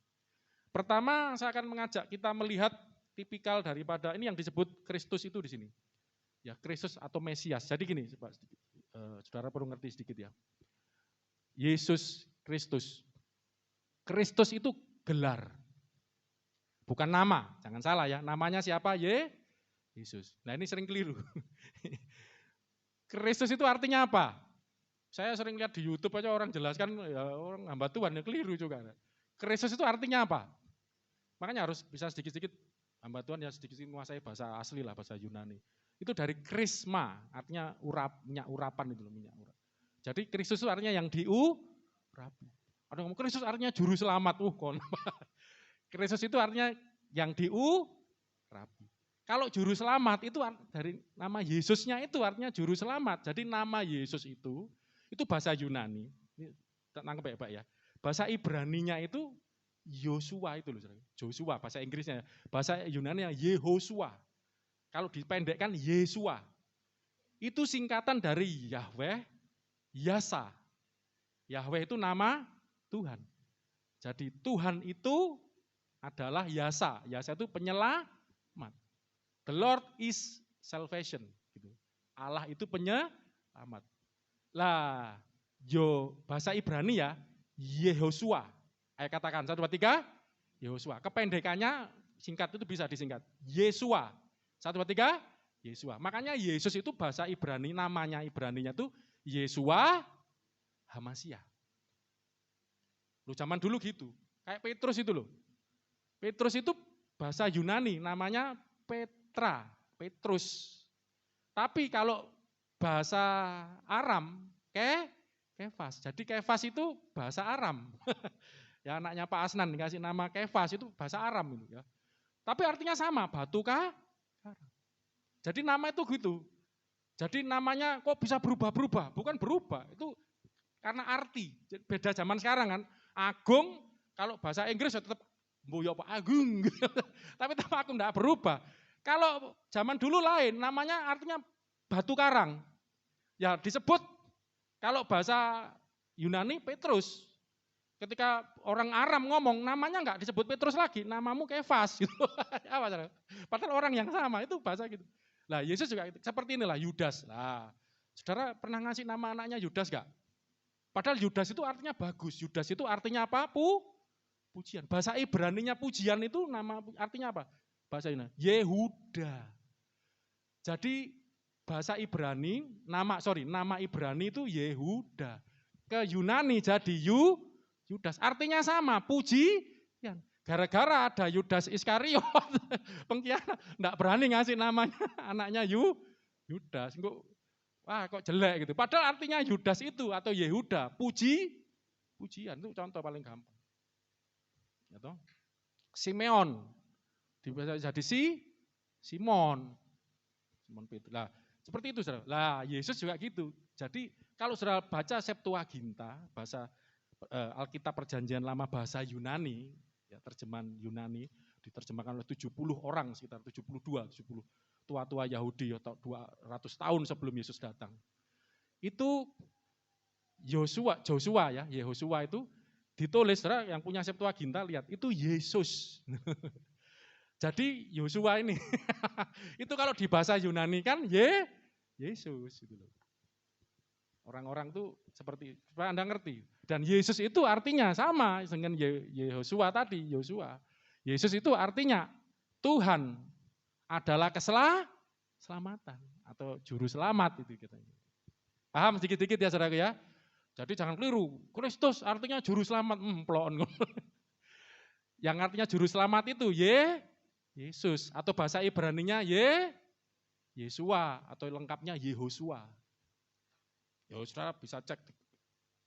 Pertama, saya akan mengajak kita melihat tipikal daripada, ini yang disebut Kristus itu di sini. Ya, Kristus atau Mesias. Jadi gini, saudara perlu ngerti sedikit ya. Yesus Kristus. Kristus itu gelar. Bukan nama, jangan salah ya. Namanya siapa? Yesus. Nah ini sering keliru. Kristus itu artinya apa? Saya sering lihat di YouTube aja orang jelaskan, ya orang hamba Tuhan yang keliru juga. Kristus itu artinya apa? Makanya harus bisa sedikit-sedikit hamba Tuhan ya sedikit-sedikit menguasai bahasa asli lah, bahasa Yunani. Itu dari krisma, artinya minyak urapan itu loh, minyak urap. Jadi Kristus itu artinya yang diurapi. Ada ngomong Kristus artinya juru selamat. Kristus itu artinya yang diurapi. Kalau juru selamat itu dari nama Yesusnya itu artinya juru selamat. Jadi nama Yesus itu bahasa Yunani. Ini tangkap baik-baik ya. Bahasa Ibraninya itu Yosua itu loh. Joshua bahasa Inggrisnya. Bahasa Yunani Yehosua. Kalau dipendekkan Yesua. Itu singkatan dari Yahweh, Yasa. Yahweh itu nama Tuhan. Jadi Tuhan itu adalah Yasa. Yasa itu penyelamat. The Lord is salvation. Gitu. Allah itu penyelamat. Lah, bahasa Ibrani ya, Yehosua. Ayo katakan, 1, 2, 3, Yehosua. Kependekannya singkat itu bisa disingkat. Yesua. 1, 2, 3, Yesua. Makanya Yesus itu bahasa Ibrani, namanya Ibraninya itu Yesua Hamasia. Lu zaman dulu gitu. Kayak Petrus itu loh. Petrus itu bahasa Yunani, namanya Petrus. Tapi kalau bahasa Aram, Kefas. Jadi Kefas itu bahasa Aram. Ya anaknya Pak Asnan dikasih nama Kefas itu bahasa Aram itu ya. Tapi artinya sama, batu karang. Jadi nama itu gitu. Jadi namanya kok bisa berubah-berubah? Bukan berubah, itu karena arti. Beda zaman sekarang kan. Agung kalau bahasa Inggris ya tetap Mboyo Pak Agung. Tapi nama aku enggak berubah. Kalau zaman dulu lain, namanya artinya batu karang. Ya disebut, kalau bahasa Yunani Petrus. Ketika orang Aram ngomong, namanya enggak disebut Petrus lagi, namamu Kefas. Gitu. Padahal orang yang sama, itu bahasa gitu. Nah Yesus juga seperti inilah, Yudas. Nah, saudara pernah ngasih nama anaknya Yudas enggak? Padahal Yudas itu artinya bagus. Yudas itu artinya apa? Pujian. Bahasa Ibraninya pujian itu nama artinya apa? Bahasa Yunani. Yehuda. Jadi bahasa Ibrani, nama Ibrani itu Yehuda. Ke Yunani jadi Yudas. Artinya sama, pujian. Gara-gara ada Yudas Iskariot, pengkhianat, enggak berani ngasih namanya anaknya Yudas. Wah kok jelek gitu. Padahal artinya Yudas itu atau Yehuda, pujian itu contoh paling gampang. Ya toh? Simeon, jadi Simon Petrus. Lah, seperti itu saudara. Lah, Yesus juga gitu. Jadi kalau saudara baca Septuaginta, bahasa Alkitab Perjanjian Lama bahasa Yunani, ya terjemahan Yunani, diterjemahkan oleh 70 orang, sekitar 70 tua-tua Yahudi atau 200 tahun sebelum Yesus datang. Itu Yosua itu ditulis, saudara yang punya Septuaginta lihat, itu Yesus. Jadi Yosua ini, itu kalau di bahasa Yunani kan Yesus. Gitu loh. Orang-orang tuh seperti, supaya Anda ngerti. Dan Yesus itu artinya sama dengan Yosua tadi, Yosua. Yesus itu artinya Tuhan adalah keselamatan atau juru selamat itu kita. Paham sedikit-sedikit ya saudara ya? Jadi jangan keliru, Kristus artinya juru selamat, plon. Yang artinya juru selamat itu Yesus, atau bahasa Ibraninya Yesua, atau lengkapnya Yehosua. Ya saudara bisa cek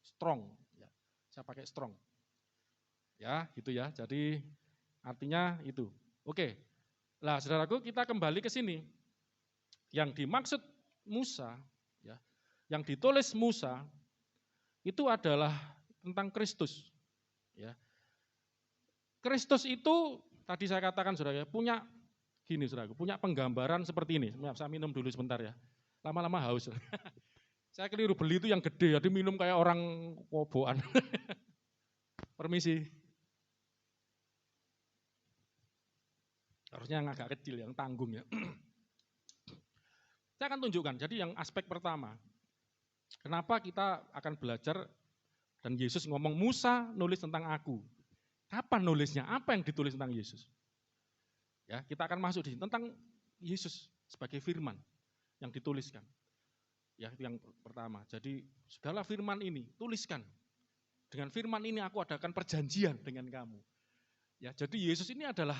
strong, ya. Saya pakai strong. Ya gitu ya, jadi artinya itu. Oke, lah saudaraku kita kembali ke sini. Yang dimaksud Musa, ya, yang ditulis Musa, itu adalah tentang Kristus. Ya. Kristus itu tadi saya katakan saudara, punya gini saudara, punya penggambaran seperti ini. Saya minum dulu sebentar ya. Lama-lama haus. Saya keliru beli itu yang gede, jadi minum kayak orang koboan. Permisi. Harusnya yang agak kecil, yang tanggung ya. Saya akan tunjukkan, jadi yang aspek pertama. Kenapa kita akan belajar dan Yesus ngomong Musa nulis tentang aku. Kapan nulisnya? Apa yang ditulis tentang Yesus? Ya, kita akan masuk di sini tentang Yesus sebagai firman yang dituliskan. Ya, itu yang pertama. Jadi segala firman ini tuliskan. Dengan firman ini aku adakan perjanjian dengan kamu. Ya, jadi Yesus ini adalah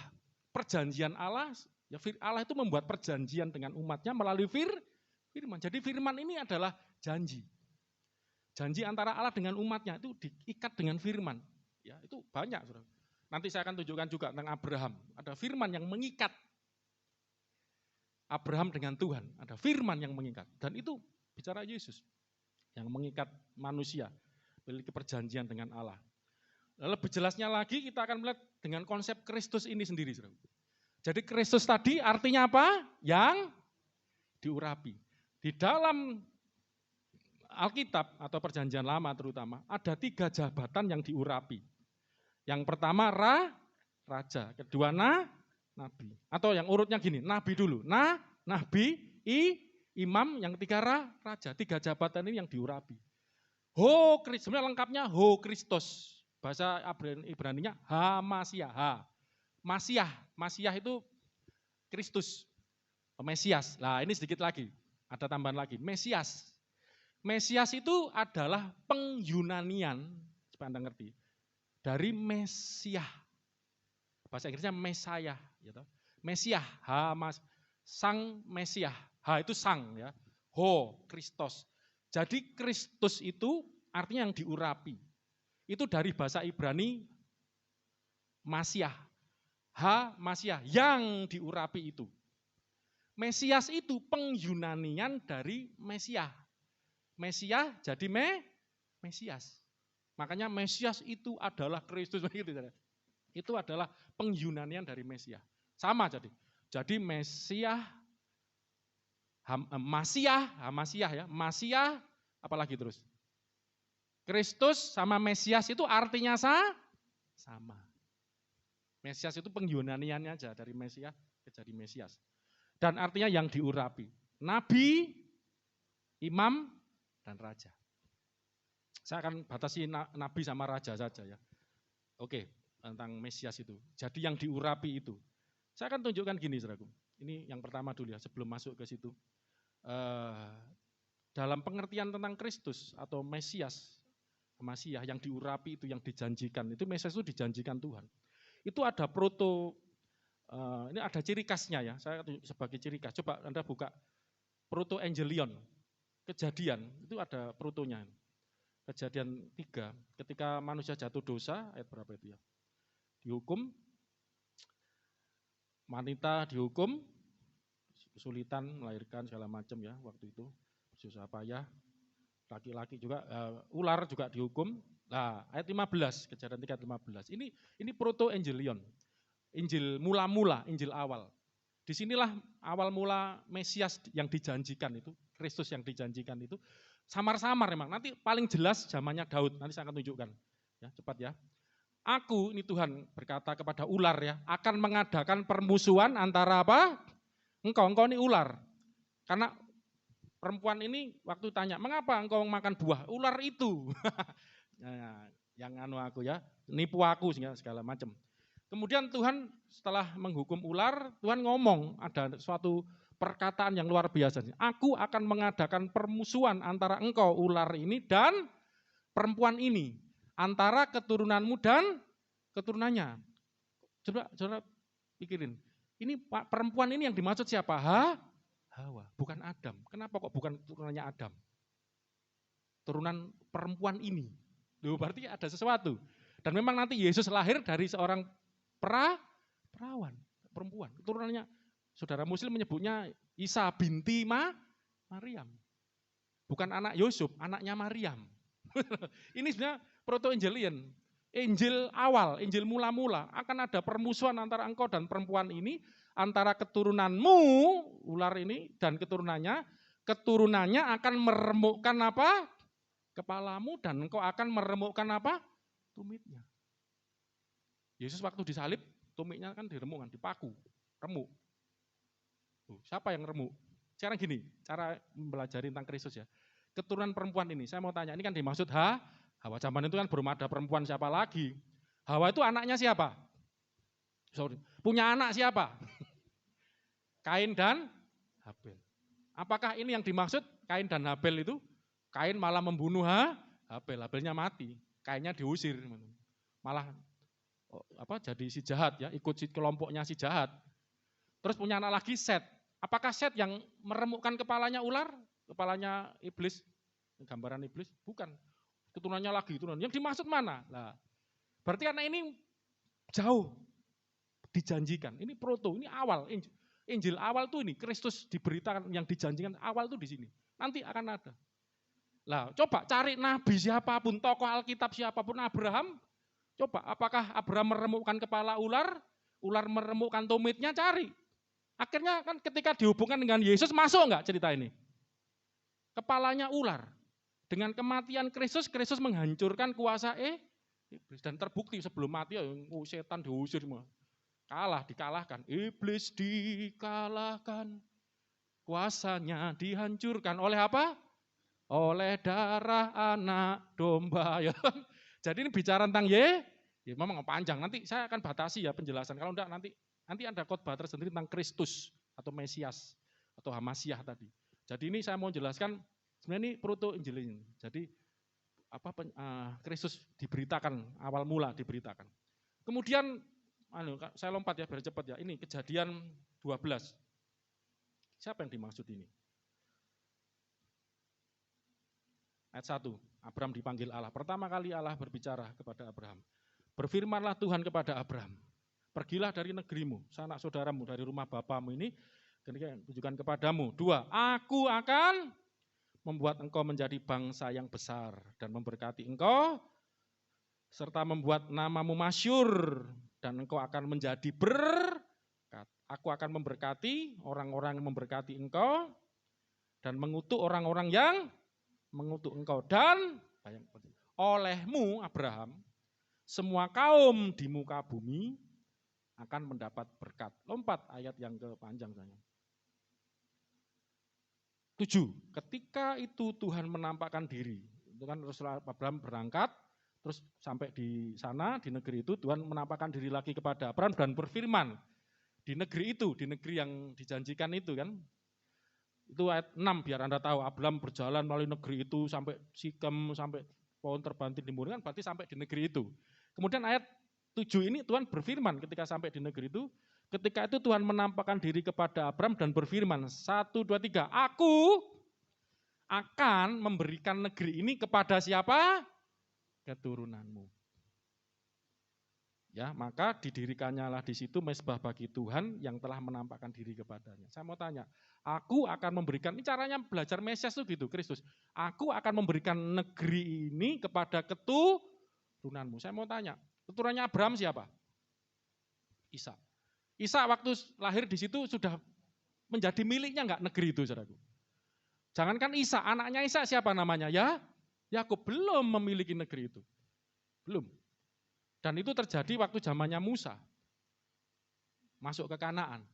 perjanjian Allah. Ya, Allah itu membuat perjanjian dengan umatnya melalui firman. Jadi firman ini adalah janji. Janji antara Allah dengan umatnya itu diikat dengan firman. Ya, itu banyak, saudara. Nanti saya akan tunjukkan juga tentang Abraham. Ada firman yang mengikat Abraham dengan Tuhan. Ada firman yang mengikat. Dan itu bicara Yesus yang mengikat manusia, memiliki perjanjian dengan Allah. Lebih jelasnya lagi kita akan melihat dengan konsep Kristus ini sendiri, saudara. Jadi Kristus tadi artinya apa? Yang diurapi. Di dalam Alkitab atau Perjanjian Lama terutama, ada 3 jabatan yang diurapi. Yang pertama raja, kedua nabi. Atau yang urutnya gini, nabi dulu. Nabi, imam, yang ketiga raja. 3 jabatan ini yang diurapi. Sebenarnya lengkapnya Kristus. Bahasa Ibraninya Masiah. Masiah itu Kristus, Mesias. Nah ini sedikit lagi, ada tambahan lagi, Mesias. Mesias itu adalah pengyunanian, supaya Anda ngerti, dari Mesiah. Bahasa Inggrisnya Mesaya, gitu. Mesiah, sang Mesiah. Itu sang ya. Kristus. Jadi Kristus itu artinya yang diurapi. Itu dari bahasa Ibrani Masiah. Masiah, yang diurapi itu. Mesias itu pengyunanian dari Mesiah. Mesiah jadi Mesias. Makanya Mesias itu adalah Kristus begitu. Itu adalah pengyunanian dari Mesias. Sama jadi. Jadi Mesiah, Masiah, apalagi terus. Kristus sama Mesias itu artinya sama. Mesias itu pengyunaniannya aja dari Mesias jadi Mesias. Dan artinya yang diurapi. Nabi, imam, dan raja. Saya akan batasi nabi sama raja saja ya. Oke, tentang Mesias itu. Jadi yang diurapi itu. Saya akan tunjukkan gini, saudaraku. Ini yang pertama dulu ya, sebelum masuk ke situ. dalam pengertian tentang Kristus atau Mesias yang diurapi itu, yang dijanjikan, itu Mesias itu dijanjikan Tuhan. Itu ada ini ada ciri khasnya ya, saya sebagai ciri khas. Coba Anda buka proto-evangelion, Kejadian, itu ada protonya. Kejadian 3, ketika manusia jatuh dosa, ayat berapa itu ya? Dihukum, wanita dihukum, kesulitan melahirkan segala macam ya waktu itu, susah payah. Laki-laki juga, ular juga dihukum. Nah, ayat 15, Kejadian 3 ayat 15. Ini proto-evangelion. Injil mula-mula, Injil awal. Disinilah awal mula Mesias yang dijanjikan itu, Kristus yang dijanjikan itu, samar-samar memang. Nanti paling jelas zamannya Daud, nanti saya akan tunjukkan. Ya, cepat ya. Aku, ini Tuhan berkata kepada ular ya, akan mengadakan permusuhan antara apa? Engkau ini ular. Karena perempuan ini waktu tanya, mengapa engkau makan buah? Ular itu. Yang aku ya, nipu aku segala macam. Kemudian Tuhan setelah menghukum ular, Tuhan ngomong, ada suatu perkataan yang luar biasa. Aku akan mengadakan permusuhan antara engkau ular ini dan perempuan ini. Antara keturunanmu dan keturunannya. Coba pikirin. Ini perempuan ini yang dimaksud siapa? Hawa, bukan Adam. Kenapa kok bukan turunannya Adam? Turunan perempuan ini. Loh, berarti ada sesuatu. Dan memang nanti Yesus lahir dari seorang perawan, perempuan. Turunannya, saudara Muslim menyebutnya Isa binti Maryam. Bukan anak Yusuf, anaknya Maryam. Ini sebenarnya proto-evangelion. Injil awal, Injil mula-mula. Akan ada permusuhan antara engkau dan perempuan ini, antara keturunanmu, ular ini, dan keturunannya. Keturunannya akan meremukkan apa? Kepalamu, dan engkau akan meremukkan apa? Tumitnya. Yesus waktu disalib, tumitnya kan diremuk, dipaku, remuk. Siapa yang remuk? Sekarang gini, cara mempelajari tentang Kristus ya. Keturunan perempuan ini, saya mau tanya, ini kan dimaksud Hawa. Zaman itu kan belum ada perempuan siapa lagi. Hawa itu anaknya siapa? Punya anak siapa? Kain dan Habel. Apakah ini yang dimaksud Kain dan Habel itu? Kain malah membunuh Habel, Habelnya mati, Kainnya diusir. Malah jadi si jahat ya, ikut si kelompoknya si jahat. Terus punya anak lagi Set. Apakah Set yang meremukkan kepalanya ular? Kepalanya iblis? Gambaran iblis? Bukan. Keturunannya lagi, yang dimaksud mana? Nah, berarti anak ini jauh dijanjikan. Ini proto, ini awal. Injil awal tuh ini, Kristus diberitakan yang dijanjikan awal tuh di sini. Nanti akan ada. Lah, coba cari nabi siapapun, tokoh Alkitab siapapun, Abraham. Coba, apakah Abraham meremukkan kepala ular? Ular meremukkan tumitnya, cari. Akhirnya kan ketika dihubungkan dengan Yesus, masuk enggak cerita ini? Kepalanya ular. Dengan kematian Kristus, Kristus menghancurkan kuasa iblis. Dan terbukti sebelum mati, setan diusir semua. Dikalahkan. Iblis dikalahkan. Kuasanya dihancurkan. Oleh apa? Oleh darah anak domba. Ya. Jadi ini bicara tentang ya memang panjang. Nanti saya akan batasi ya penjelasan. Kalau enggak nanti ada khotbah tersendiri tentang Kristus atau Mesias atau Hamasiah tadi. Jadi ini saya mau jelaskan sebenarnya ini proto-evangelion. Jadi Kristus diberitakan, awal mula diberitakan. Kemudian saya lompat ya biar cepat ya. Ini Kejadian 12. Siapa yang dimaksud ini? Ayat 1, Abraham dipanggil Allah. Pertama kali Allah berbicara kepada Abraham. Berfirmanlah Tuhan kepada Abraham, pergilah dari negerimu, sanak saudaramu, dari rumah bapamu ini, tunjukkan kepadamu. 2, aku akan membuat engkau menjadi bangsa yang besar dan memberkati engkau, serta membuat namamu masyhur, dan engkau akan menjadi berkat. Aku akan memberkati orang-orang yang memberkati engkau, dan mengutuk orang-orang yang mengutuk engkau. Dan olehmu Abraham, semua kaum di muka bumi akan mendapat berkat. Lompat ayat yang kepanjang saya. 7, ketika itu Tuhan menampakkan diri. Itu kan Rasulullah Abraham berangkat, terus sampai di sana, di negeri itu, Tuhan menampakkan diri lagi kepada Abraham dan berfirman. Di negeri itu, di negeri yang dijanjikan itu kan, Itu ayat 6 biar Anda tahu, Abraham berjalan melalui negeri itu sampai Sikem, sampai pohon terbanting di Moreh, kan berarti sampai di negeri itu. Kemudian ayat 7 ini Tuhan berfirman ketika sampai di negeri itu, ketika itu Tuhan menampakkan diri kepada Abraham dan berfirman, 1, 2, 3, aku akan memberikan negeri ini kepada siapa? Keturunanmu. Ya, maka didirikannya lah di situ mezbah bagi Tuhan yang telah menampakkan diri kepadanya. Saya mau tanya, aku akan memberikan, ini caranya belajar Mesias itu gitu, Kristus. Aku akan memberikan negeri ini kepada keturunanmu. Saya mau tanya, keturunannya Abraham siapa? Ishak. Ishak waktu lahir di situ sudah menjadi miliknya enggak negeri itu, saudaraku? Jangankan Ishak, anaknya Ishak siapa namanya? Ya, Yakub belum memiliki negeri itu. Belum. Dan itu terjadi waktu zamannya Musa. Masuk ke Kanaan.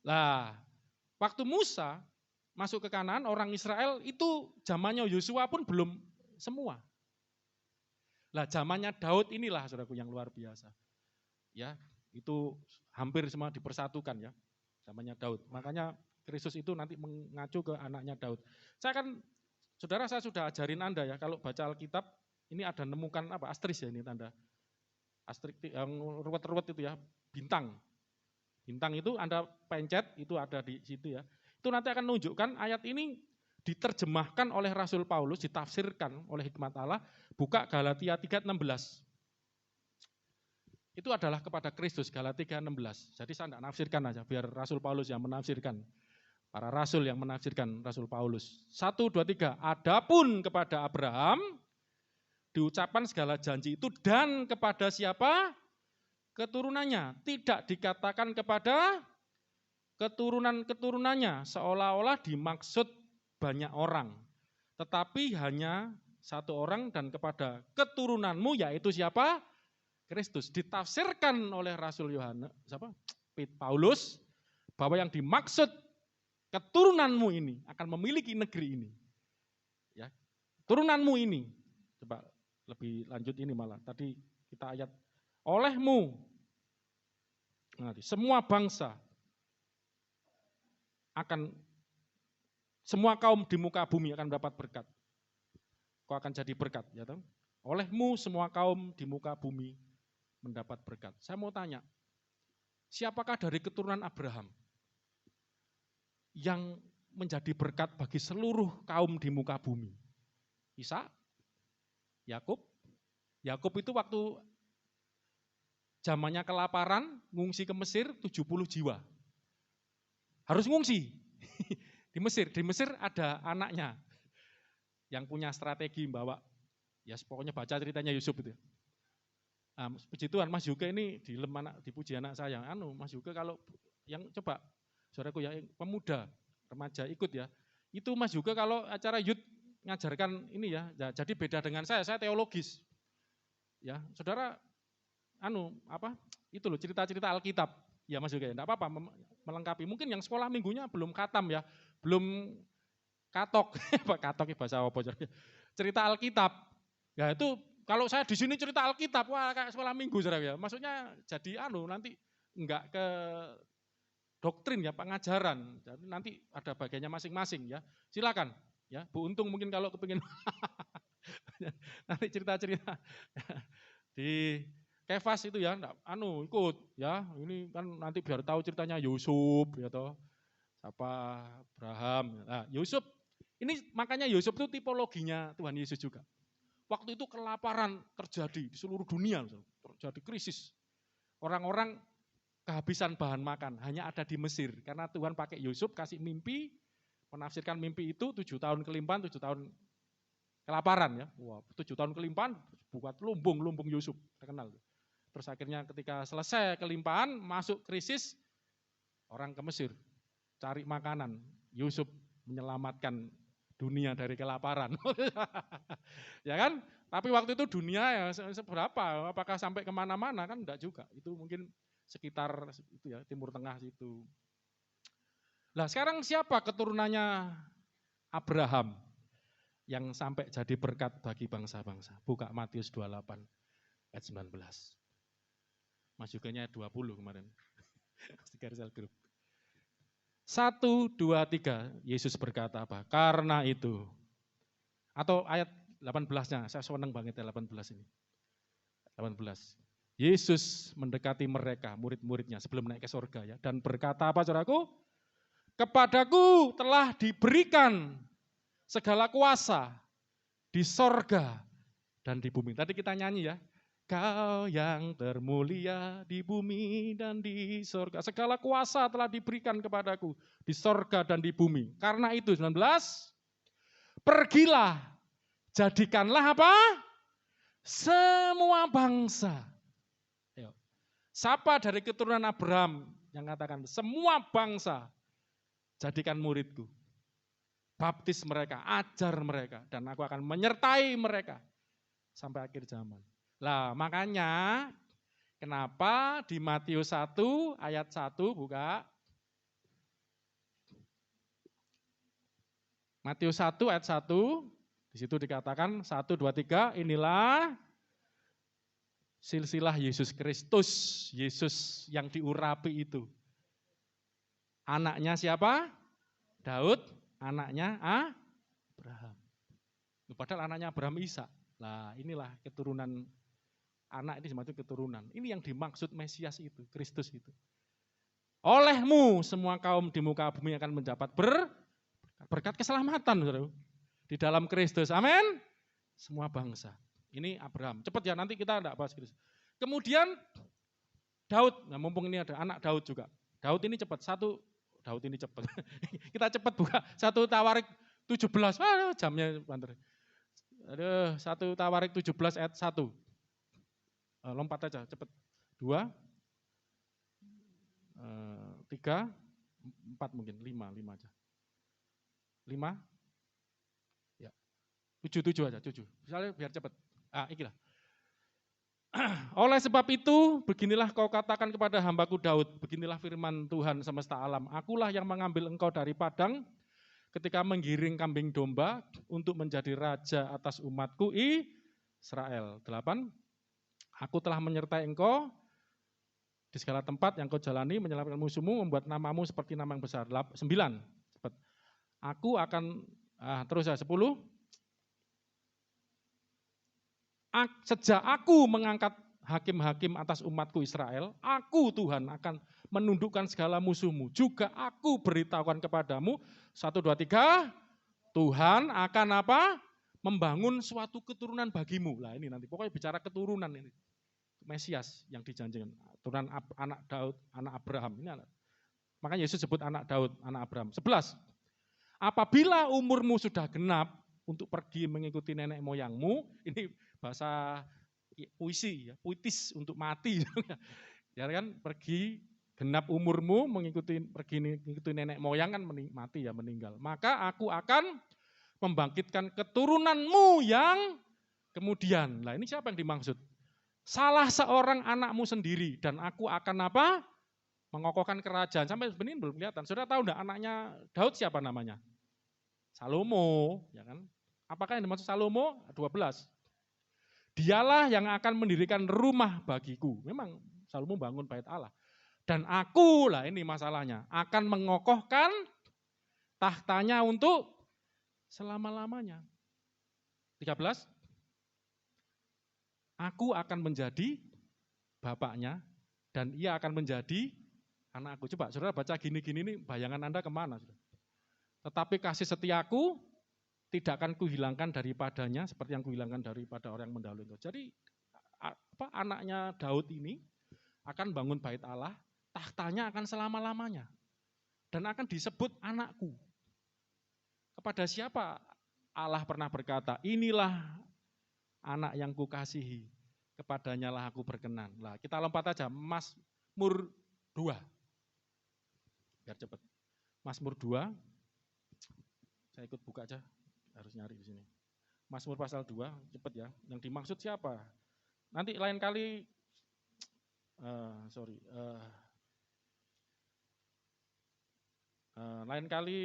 Lah, waktu Musa masuk ke Kanaan, orang Israel itu zamannya Yosua pun belum semua. Lah, zamannya Daud inilah saudaraku yang luar biasa. Ya, itu hampir semua dipersatukan ya. Zamannya Daud. Makanya Kristus itu nanti mengacu ke anaknya Daud. Saya sudah ajarin Anda ya, kalau baca Alkitab, ini ada nemukan apa, asteris ya ini tanda. Asteris yang ruwet-ruwet itu ya, bintang. Bintang itu Anda pencet, itu ada di situ ya. Itu nanti akan menunjukkan ayat ini diterjemahkan oleh Rasul Paulus, ditafsirkan oleh hikmat Allah, buka Galatia 3:16. Itu adalah kepada Kristus, Galatia 3:16. Jadi saya tidak nafsirkan aja, biar Rasul Paulus yang menafsirkan. Para rasul yang menafsirkan Rasul Paulus. 1, 2, 3. Adapun kepada Abraham, diucapkan segala janji itu dan kepada siapa? Keturunannya. Tidak dikatakan kepada keturunan-keturunannya, seolah-olah dimaksud banyak orang. Tetapi hanya satu orang dan kepada keturunanmu, yaitu siapa? Kristus. Ditafsirkan oleh Rasul Yohanes, Paulus, bahwa yang dimaksud keturunanmu ini akan memiliki negeri ini. Ya, turunanmu ini. Coba lebih lanjut ini malah. Tadi kita ayat olehmu. Nanti semua bangsa akan, semua kaum di muka bumi akan mendapat berkat. Kau akan jadi berkat, ya toh? Olehmu semua kaum di muka bumi mendapat berkat. Saya mau tanya, siapakah dari keturunan Abraham yang menjadi berkat bagi seluruh kaum di muka bumi? Ishak, Yakub. Yakub itu waktu zamannya kelaparan, ngungsi ke Mesir 70 jiwa. Harus ngungsi di Mesir. Di Mesir ada anaknya yang punya strategi bawa, ya pokoknya baca ceritanya Yusuf itu. Nah, puji Tuhan Mas Yuke ini dipuji anak saya. Mas Yuke kalau yang coba, saudaraku ya, pemuda, remaja ikut ya. Itu Mas Yuke kalau acara youth ngajarkan ini ya, jadi beda dengan saya teologis. Ya, saudara, itu loh cerita-cerita Alkitab. Ya Mas Yuke, enggak apa-apa melengkapi. Mungkin yang sekolah minggunya belum khatam ya, belum katok, katok bahasa apa? Cerita Alkitab. Ya itu kalau saya di sini cerita Alkitab, wah kayak sekolah minggu saudara ya. Maksudnya jadi nanti enggak ke doktrin ya, pengajaran. Jadi nanti ada bagiannya masing-masing ya. Silakan ya. Bu Untung mungkin kalau kepingin nanti cerita-cerita di Kefas itu ya, ikut ya. Ini kan nanti biar tahu ceritanya Yusuf ya toh. Apa Abraham. Nah, Yusuf ini makanya Yusuf itu tipologinya Tuhan Yesus juga. Waktu itu kelaparan terjadi di seluruh dunia, terjadi krisis. Orang-orang kehabisan bahan makan, hanya ada di Mesir. Karena Tuhan pakai Yusuf kasih mimpi, menafsirkan mimpi itu 7 tahun kelimpahan, 7 tahun kelaparan ya. Wah, 7 tahun kelimpahan buat lumbung Yusuf, terkenal. Terus akhirnya ketika selesai kelimpahan, masuk krisis, orang ke Mesir, cari makanan. Yusuf menyelamatkan dunia dari kelaparan. Ya kan? Tapi waktu itu dunia ya seberapa? Apakah sampai kemana-mana? Kan enggak juga. Itu mungkin sekitar itu ya, Timur Tengah situ. Nah sekarang siapa keturunannya Abraham yang sampai jadi berkat bagi bangsa-bangsa? Buka Matius 28 ayat 19. Masukannya 20 kemarin. Di Garisal Group. 1, 2, 3. Yesus berkata apa? Karena itu. Atau ayat 18-nya, saya senang banget ya 18 ini. 18. Yesus mendekati mereka, murid-muridnya sebelum naik ke surga ya. Dan berkata apa saudaraku? Kepadaku telah diberikan segala kuasa di sorga dan di bumi. Tadi kita nyanyi ya. Kau yang termulia di bumi dan di sorga. Segala kuasa telah diberikan kepadaku di sorga dan di bumi. Karena itu 19, pergilah, jadikanlah apa? Semua bangsa. Ayo. Siapa dari keturunan Abraham yang katakan semua bangsa jadikan muridku. Baptis mereka, ajar mereka, dan aku akan menyertai mereka sampai akhir zaman. Lah makanya kenapa di Matius 1 ayat 1 buka. Matius 1 ayat 1, di situ dikatakan 1, 2, 3, inilah silsilah Yesus Kristus, Yesus yang diurapi itu. Anaknya siapa? Daud, anaknya Abraham. Padahal anaknya Abraham Ishak. Lah inilah keturunan anak ini semacam keturunan. Ini yang dimaksud Mesias itu, Kristus itu. Olehmu semua kaum di muka bumi akan mendapat berkat keselamatan, saudara. Di dalam Kristus, amin. Semua bangsa. Ini Abraham. Cepat ya, nanti kita tidak bahas Kristus. Kemudian Daud, nah mumpung ini ada anak Daud juga. Daud ini cepat, Daud ini cepat. Kita cepat buka 1 Tawarik 17. Aduh, jamnya banter. Aduh, 1 Tawarik 17 ayat 1. Lompat aja, cepat. 2, 3, 4 mungkin, 5 aja. 5, ya, 7 aja, 7. Misalnya biar cepat. Ikilah. Oleh sebab itu, beginilah kau katakan kepada hambaku Daud, beginilah firman Tuhan semesta alam. Akulah yang mengambil engkau dari padang ketika menggiring kambing domba untuk menjadi raja atas umatku Israel. 8. Aku telah menyertai engkau di segala tempat yang kau jalani, menyelamatkan musuhmu, membuat namamu seperti nama yang besar. 9. Cepat. Aku akan, terus ya 10. Sejak aku mengangkat hakim-hakim atas umatku Israel, aku Tuhan akan menundukkan segala musuhmu. Juga aku beritahukan kepadamu, 1, 2, 3, Tuhan akan apa? Membangun suatu keturunan bagimu. Lah ini nanti, pokoknya bicara keturunan ini. Mesias yang dijanjikan, turunan anak Daud, anak Abraham. Ini anak. Makanya Yesus sebut anak Daud, anak Abraham. 11. Apabila umurmu sudah genap untuk pergi mengikuti nenek moyangmu, ini bahasa puisi, ya, puitis untuk mati. Ya kan, pergi genap umurmu mengikuti nenek moyang kan mati ya, meninggal. Maka aku akan membangkitkan keturunanmu yang kemudian. Nah ini siapa yang dimaksud? Salah seorang anakmu sendiri dan aku akan apa? Mengokohkan kerajaan. Sampai sebenarnya belum kelihatan. Saudara tahu enggak anaknya Daud siapa namanya? Salomo, ya kan? Apakah yang dimaksud Salomo? 12. Dialah yang akan mendirikan rumah bagiku. Memang Salomo bangun bait Allah. Dan aku, lah ini masalahnya, akan mengokohkan tahtanya untuk selama-lamanya. 13. Aku akan menjadi bapaknya dan ia akan menjadi anakku. Coba saudara baca gini-gini ini bayangan Anda kemana? Tetapi kasih setiaku tidak akan kuhilangkan daripadanya seperti yang kuhilangkan daripada orang yang mendahului itu. Jadi anaknya Daud ini akan bangun bait Allah, tahtanya akan selama-lamanya. Dan akan disebut anakku. Kepada siapa Allah pernah berkata, inilah anak yang kukasihi, kepadanya lah aku berkenan. Lah kita lompat aja, Mazmur 2. Biar cepat. Mazmur 2. Saya ikut buka aja, harus nyari di sini. Mazmur pasal 2, cepat ya. Yang dimaksud siapa? Nanti lain kali lain kali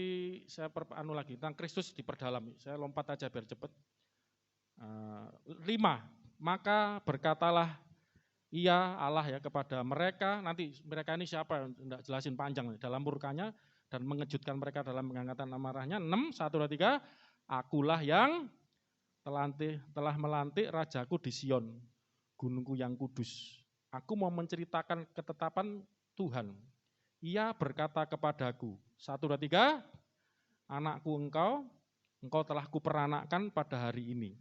saya lagi tentang Kristus diperdalam. Saya lompat aja biar cepat. 5, maka berkatalah ia Allah ya kepada mereka, nanti mereka ini siapa, tidak jelasin panjang, dalam murkanya dan mengejutkan mereka dalam pengangkatan amarahnya. 6, 1, 2, 3, akulah yang telah melantik rajaku di Sion, gunungku yang kudus. Aku mau menceritakan ketetapan Tuhan. Ia berkata kepadaku, 1, 2, 3, anakku engkau telah kuperanakkan pada hari ini.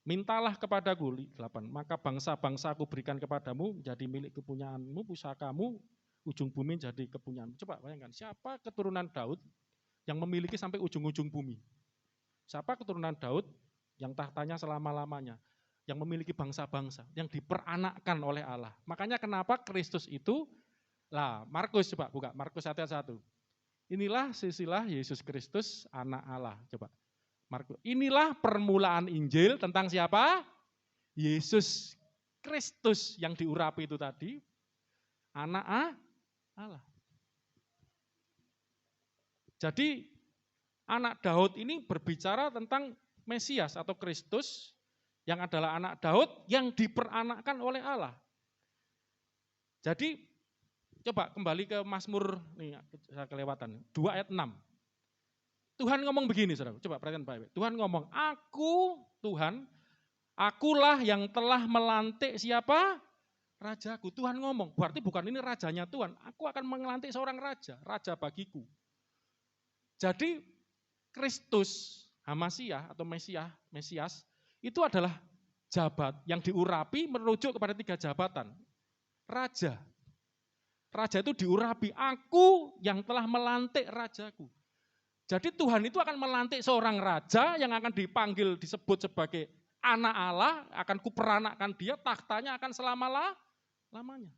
Mintalah kepadaku, 8, maka bangsa-bangsa aku berikan kepadamu, menjadi milik kepunyaanmu, pusakamu, ujung bumi jadi kepunyaanmu. Coba bayangkan, siapa keturunan Daud yang memiliki sampai ujung-ujung bumi? Siapa keturunan Daud yang tahtanya selama-lamanya, yang memiliki bangsa-bangsa, yang diperanakkan oleh Allah. Makanya kenapa Kristus itu, Markus coba buka, Markus 1:1. Inilah silsilah Yesus Kristus anak Allah. Coba, Markus. Inilah permulaan Injil tentang siapa? Yesus Kristus yang diurapi itu tadi, anak Allah. Jadi anak Daud ini berbicara tentang Mesias atau Kristus yang adalah anak Daud yang diperanakkan oleh Allah. Jadi coba kembali ke Mazmur, nih saya kelewatan, 2 ayat 6. Tuhan ngomong begini, saudara. Coba perhatikan baik-baik. Tuhan ngomong, Tuhan, akulah yang telah melantik siapa? Rajaku. Tuhan ngomong, berarti bukan ini rajanya Tuhan. Aku akan melantik seorang raja bagiku. Jadi Kristus, Hamasiah atau Mesias, itu adalah jabat yang diurapi merujuk kepada 3 jabatan. Raja. Raja itu diurapi, aku yang telah melantik rajaku. Jadi Tuhan itu akan melantik seorang raja yang akan dipanggil, disebut sebagai anak Allah, akan kuperanakkan dia, tahtanya akan selama-lamanya.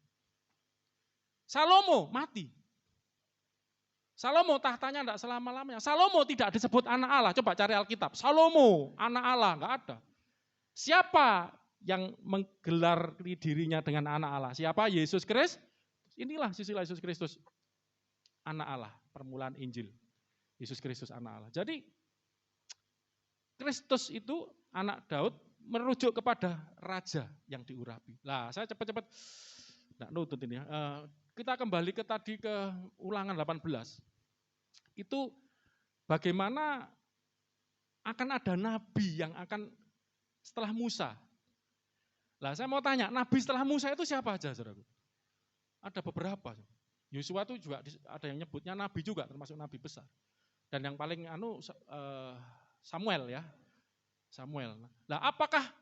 Salomo mati. Salomo tahtanya tidak selama-lamanya. Salomo tidak disebut anak Allah, coba cari Alkitab. Salomo, anak Allah, enggak ada. Siapa yang menggelar dirinya dengan anak Allah? Siapa? Yesus Kristus. Inilah silsilah Yesus Kristus, anak Allah, permulaan Injil. Yesus Kristus anak Allah. Jadi Kristus itu anak Daud merujuk kepada raja yang diurapi. Saya cepat-cepat enggak nutut ini ya. Kita kembali ke tadi ke Ulangan 18. Itu bagaimana akan ada nabi yang akan setelah Musa. Saya mau tanya, nabi setelah Musa itu siapa aja, saudaraku? Ada beberapa. Yosua itu juga ada yang nyebutnya nabi juga, termasuk nabi besar. Dan yang paling Samuel ya. Samuel. Apakah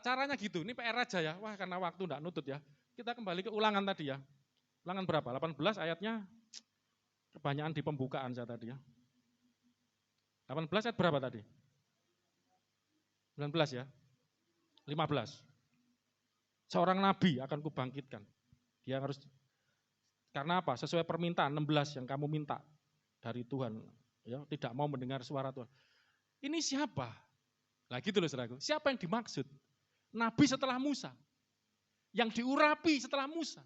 caranya gitu? Ini PR aja ya. Wah, karena waktu enggak nutut ya. Kita kembali ke Ulangan tadi ya. Ulangan berapa? 18 ayatnya kebanyakan di pembukaan saya tadi ya. 18 ayat berapa tadi? 19 ya. 15. Seorang nabi akan kubangkitkan. Dia harus, karena apa? Sesuai permintaan 16 yang kamu minta dari Tuhan. Ya, tidak mau mendengar suara Tuhan. Ini siapa? Gitu loh saudaraku. Siapa yang dimaksud? Nabi setelah Musa. Yang diurapi setelah Musa.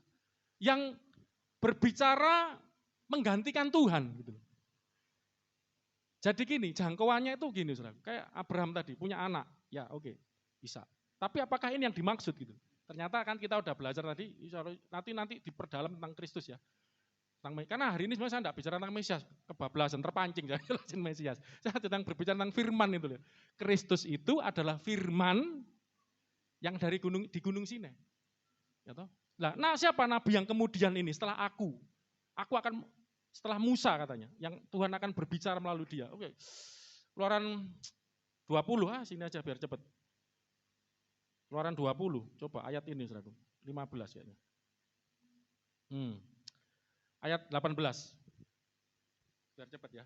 Yang berbicara menggantikan Tuhan. Gitu. Jadi gini, jangkauannya itu gini saudaraku. Kayak Abraham tadi punya anak. Ya oke, bisa. Tapi apakah ini yang dimaksud gitu? Ternyata kan kita udah belajar tadi, nanti diperdalam tentang Kristus ya. Karena hari ini sebenarnya saya tidak bicara tentang Mesias, kebablasan, terpancing saya jelasin Mesias. Saya sedang berbicara tentang firman itu. Kristus itu adalah firman yang dari di Gunung Sinai. Ya toh? Siapa nabi yang kemudian ini setelah aku akan setelah Musa katanya, yang Tuhan akan berbicara melalui dia. Oke. Keluaran 20, sini aja biar cepat. Keluaran 20, coba ayat ini saudaraku, 15 kayaknya. Ayat 18. Biar cepat ya.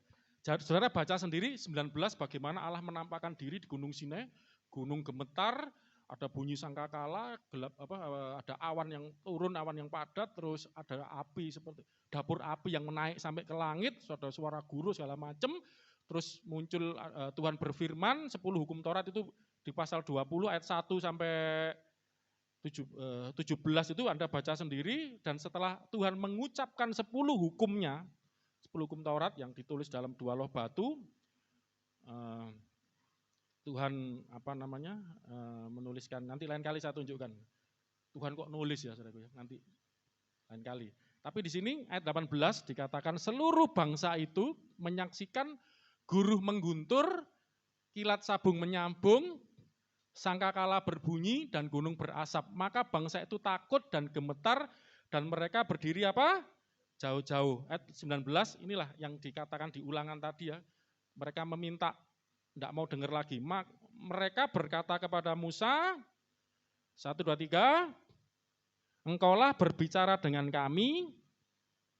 Saudara baca sendiri 19 bagaimana Allah menampakkan diri di Gunung Sinai, gunung gemetar, ada bunyi sangkakala, gelap ada awan yang turun, awan yang padat, terus ada api seperti dapur api yang menaik sampai ke langit, ada suara guru segala macam, terus muncul Tuhan berfirman, 10 hukum Taurat itu di pasal 20 ayat 1 sampai 17 itu Anda baca sendiri, dan setelah Tuhan mengucapkan 10 hukumnya, 10 hukum Taurat yang ditulis dalam 2 loh batu, Tuhan menuliskan, nanti lain kali saya tunjukkan. Tuhan kok nulis ya saudaraku ya, nanti lain kali. Tapi di sini ayat 18 dikatakan seluruh bangsa itu menyaksikan guruh mengguntur, kilat sabung menyambung, sangkakala berbunyi dan gunung berasap. Maka bangsa itu takut dan gemetar dan mereka berdiri apa? Jauh-jauh. Ayat 19 inilah yang dikatakan di ulangan tadi ya. Mereka meminta, tidak mau dengar lagi. Mereka berkata kepada Musa, 1, 2, 3, engkaulah berbicara dengan kami,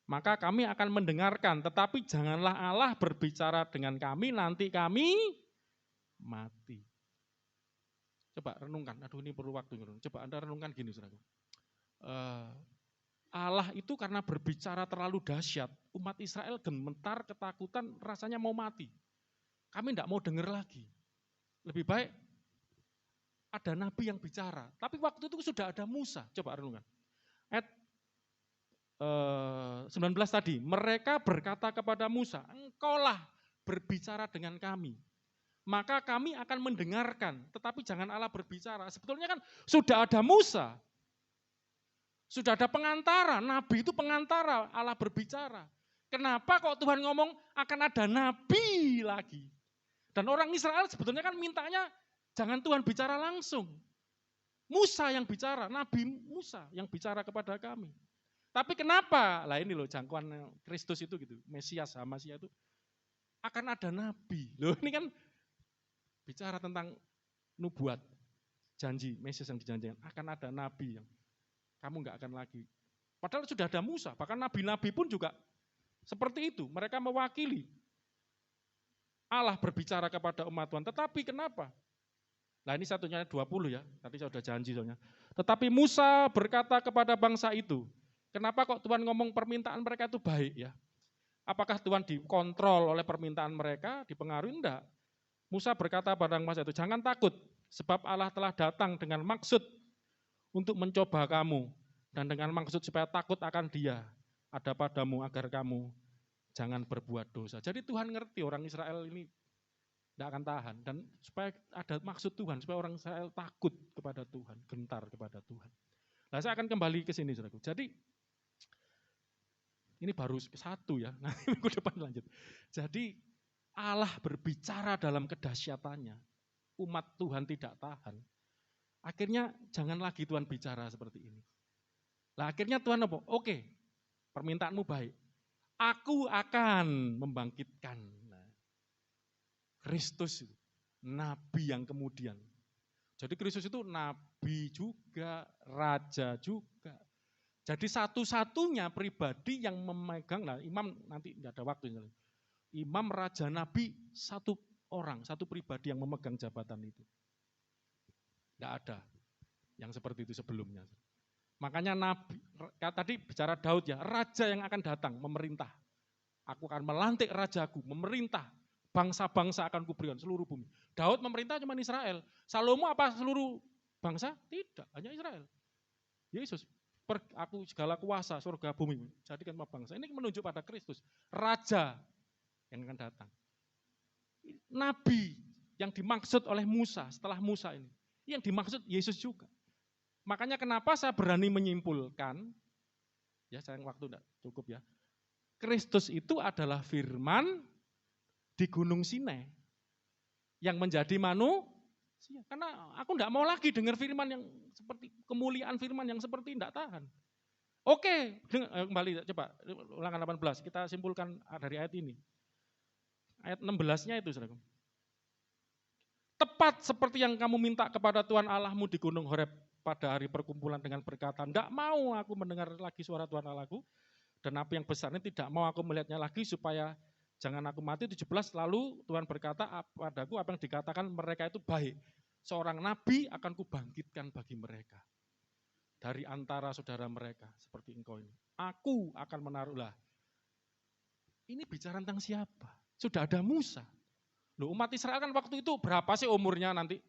maka kami akan mendengarkan. Tetapi janganlah Allah berbicara dengan kami, nanti kami mati. Coba renungkan, aduh ini perlu waktu. Coba Anda renungkan gini, saudaraku. Allah itu karena berbicara terlalu dahsyat, umat Israel gemetar, ketakutan, rasanya mau mati. Kami tidak mau dengar lagi. Lebih baik ada nabi yang bicara. Tapi waktu itu sudah ada Musa. Coba renungkan. Ayat 19 tadi, mereka berkata kepada Musa, engkaulah berbicara dengan kami. Maka kami akan mendengarkan, tetapi jangan Allah berbicara. Sebetulnya kan sudah ada Musa. Sudah ada pengantara, nabi itu pengantara, Allah berbicara. Kenapa kok Tuhan ngomong akan ada nabi lagi? Dan orang Israel sebetulnya kan mintanya jangan Tuhan bicara langsung. Musa yang bicara, Nabi Musa yang bicara kepada kami. Tapi kenapa? Lah ini loh jangkauan Kristus itu gitu, Mesias, Hamasia itu akan ada nabi. Loh ini kan bicara tentang nubuat, janji, Mesias yang dijanjikan. Akan ada nabi yang kamu enggak akan lagi. Padahal sudah ada Musa, bahkan nabi-nabi pun juga seperti itu. Mereka mewakili Allah berbicara kepada umat Tuhan. Tetapi kenapa? Nah ini satunya 20 ya, tadi saya sudah janji soalnya. Tetapi Musa berkata kepada bangsa itu, kenapa kok Tuhan ngomong permintaan mereka itu baik ya? Apakah Tuhan dikontrol oleh permintaan mereka, dipengaruhi? Enggak. Musa berkata pada bangsa itu, jangan takut, sebab Allah telah datang dengan maksud untuk mencoba kamu, dan dengan maksud supaya takut akan Dia ada padamu agar kamu jangan berbuat dosa. Jadi Tuhan ngerti orang Israel ini tidak akan tahan, dan supaya ada maksud Tuhan, supaya orang Israel takut kepada Tuhan, gentar kepada Tuhan. Nah saya akan kembali ke sini, saudaraku. Jadi ini baru satu ya, nanti minggu depan lanjut. Jadi Allah berbicara dalam kedahsyatannya, umat Tuhan tidak tahan. Akhirnya jangan lagi Tuhan bicara seperti ini. Lah akhirnya Tuhan apa? Oke, permintaanmu baik. Aku akan membangkitkan Kristus, nabi yang kemudian. Jadi Kristus itu nabi juga, raja juga. Jadi satu-satunya pribadi yang memegang, nah imam nanti tidak ada waktu. Imam, raja, nabi, satu orang, satu pribadi yang memegang jabatan itu. Tidak ada yang seperti itu sebelumnya. Makanya Nabi, tadi bicara Daud ya, raja yang akan datang, memerintah. Aku akan melantik rajaku, memerintah. Bangsa-bangsa akan kuberikan seluruh bumi. Daud memerintah cuma Israel. Salomo apa seluruh bangsa? Tidak, hanya Israel. Yesus, aku segala kuasa surga bumi, jadikan bangsa. Ini menunjuk pada Kristus, raja yang akan datang. Nabi yang dimaksud oleh Musa, setelah Musa ini. Yang dimaksud Yesus juga. Makanya kenapa saya berani menyimpulkan, ya sayang waktu enggak cukup ya, Kristus itu adalah firman di Gunung Sinai yang menjadi manusia. Karena aku enggak mau lagi dengar firman yang seperti, kemuliaan firman yang seperti enggak tahan. Oke, kembali coba, ulangan 18, kita simpulkan dari ayat ini. Ayat 16-nya itu, saudara. Tepat seperti yang kamu minta kepada Tuhan Allahmu di Gunung Horeb pada hari perkumpulan dengan berkata, tidak mau aku mendengar lagi suara Tuhan Allahku, dan api yang besar ini tidak mau aku melihatnya lagi supaya jangan aku mati. 17, lalu Tuhan berkata padaku apa yang dikatakan mereka itu baik. Seorang nabi akan kubangkitkan bagi mereka. Dari antara saudara mereka, seperti engkau ini. Aku akan menaruhlah. Ini bicara tentang siapa? Sudah ada Musa. Loh, umat Israel kan waktu itu berapa sih umurnya nanti?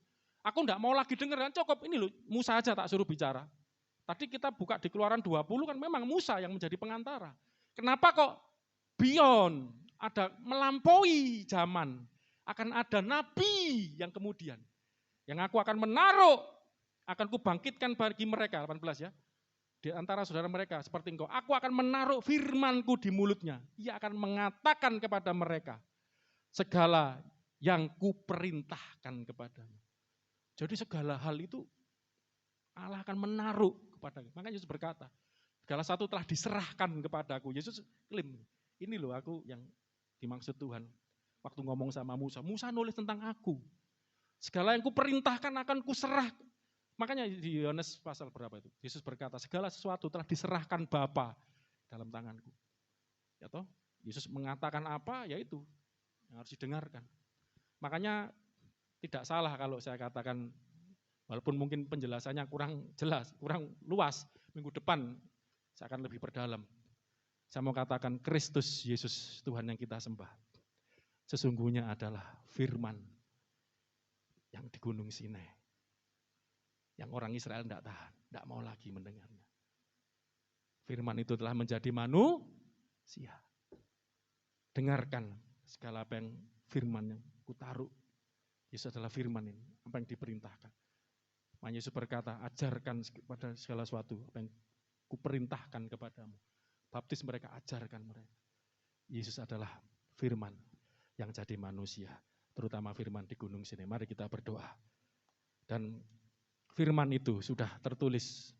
Aku enggak mau lagi dengar, kan cukup ini loh, Musa aja tak suruh bicara. Tadi kita buka di Keluaran 20 kan memang Musa yang menjadi pengantara. Kenapa kok beyond, ada melampaui zaman, akan ada nabi yang kemudian, yang aku akan menaruh, akan kubangkitkan bagi mereka, 18 ya. Di di antara saudara mereka seperti engkau. Aku akan menaruh firman-Ku di mulutnya. Ia akan mengatakan kepada mereka segala yang Kuperintahkan kepadanya. Jadi segala hal itu Allah akan menaruh kepada. Makanya Yesus berkata, segala sesuatu telah diserahkan kepadaku. Yesus klaim, ini loh aku yang dimaksud Tuhan. Waktu ngomong sama Musa, Musa nulis tentang aku. Segala yang Kuperintahkan akan Kuserah. Makanya di Yohanes pasal berapa itu? Yesus berkata, segala sesuatu telah diserahkan Bapa dalam tanganku. Ya toh? Yesus mengatakan apa, yaitu yang harus didengarkan. Makanya tidak salah kalau saya katakan, walaupun mungkin penjelasannya kurang jelas, kurang luas, minggu depan saya akan lebih perdalam. Saya mau katakan Kristus Yesus Tuhan yang kita sembah. Sesungguhnya adalah firman yang di Gunung Sinai. Yang orang Israel tidak tahan, tidak mau lagi mendengarnya. Firman itu telah menjadi manusia. Dengarkan segala apa yang firman yang Kutaruh. Yesus adalah firman ini, apa yang diperintahkan. Makanya Yesus berkata, ajarkan pada segala sesuatu apa yang Kuperintahkan kepadamu. Baptis mereka, ajarkan mereka. Yesus adalah firman yang jadi manusia, terutama firman di Gunung Sinai. Mari kita berdoa. Dan firman itu sudah tertulis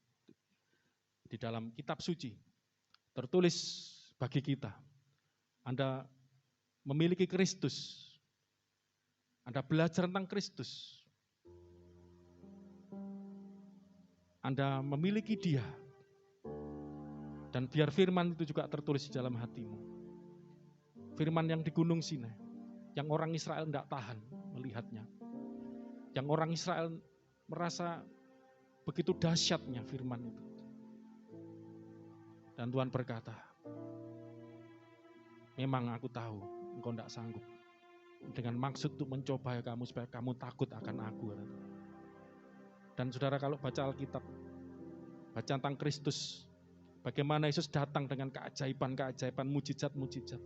di dalam kitab suci, tertulis bagi kita. Anda memiliki Kristus, Anda belajar tentang Kristus, Anda memiliki Dia, dan biar firman itu juga tertulis di dalam hatimu. Firman yang di Gunung Sinai, yang orang Israel tidak tahan melihatnya, yang orang Israel merasa begitu dahsyatnya firman itu. Dan Tuhan berkata, memang aku tahu engkau tidak sanggup. Dengan maksud untuk mencoba kamu supaya kamu takut akan aku. Dan saudara kalau baca Alkitab, baca tentang Kristus, bagaimana Yesus datang dengan keajaiban-keajaiban, mujizat-mujizat.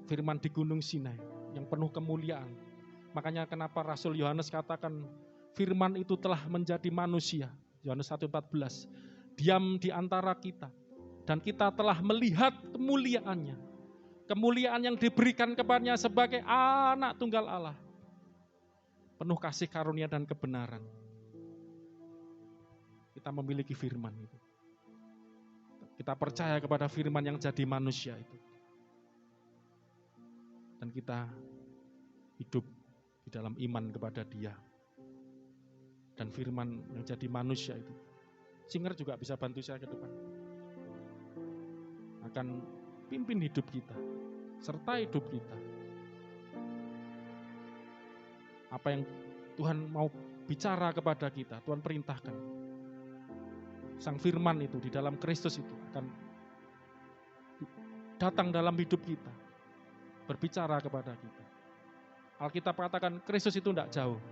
Firman di Gunung Sinai yang penuh kemuliaan. Makanya kenapa Rasul Yohanes katakan firman itu telah menjadi manusia. Yohanes 1:14. Diam di antara kita. Dan kita telah melihat kemuliaannya. Kemuliaan yang diberikan kepadanya sebagai anak tunggal Allah. Penuh kasih karunia dan kebenaran. Kita memiliki firman itu. Kita percaya kepada firman yang jadi manusia itu. Dan kita hidup di dalam iman kepada Dia. Dan firman yang jadi manusia itu. Singer juga bisa bantu saya ke depan. Akan pimpin hidup kita. Serta hidup kita. Apa yang Tuhan mau bicara kepada kita, Tuhan perintahkan. Sang firman itu di dalam Kristus itu akan datang dalam hidup kita. Berbicara kepada kita. Alkitab katakan Kristus itu tidak jauh.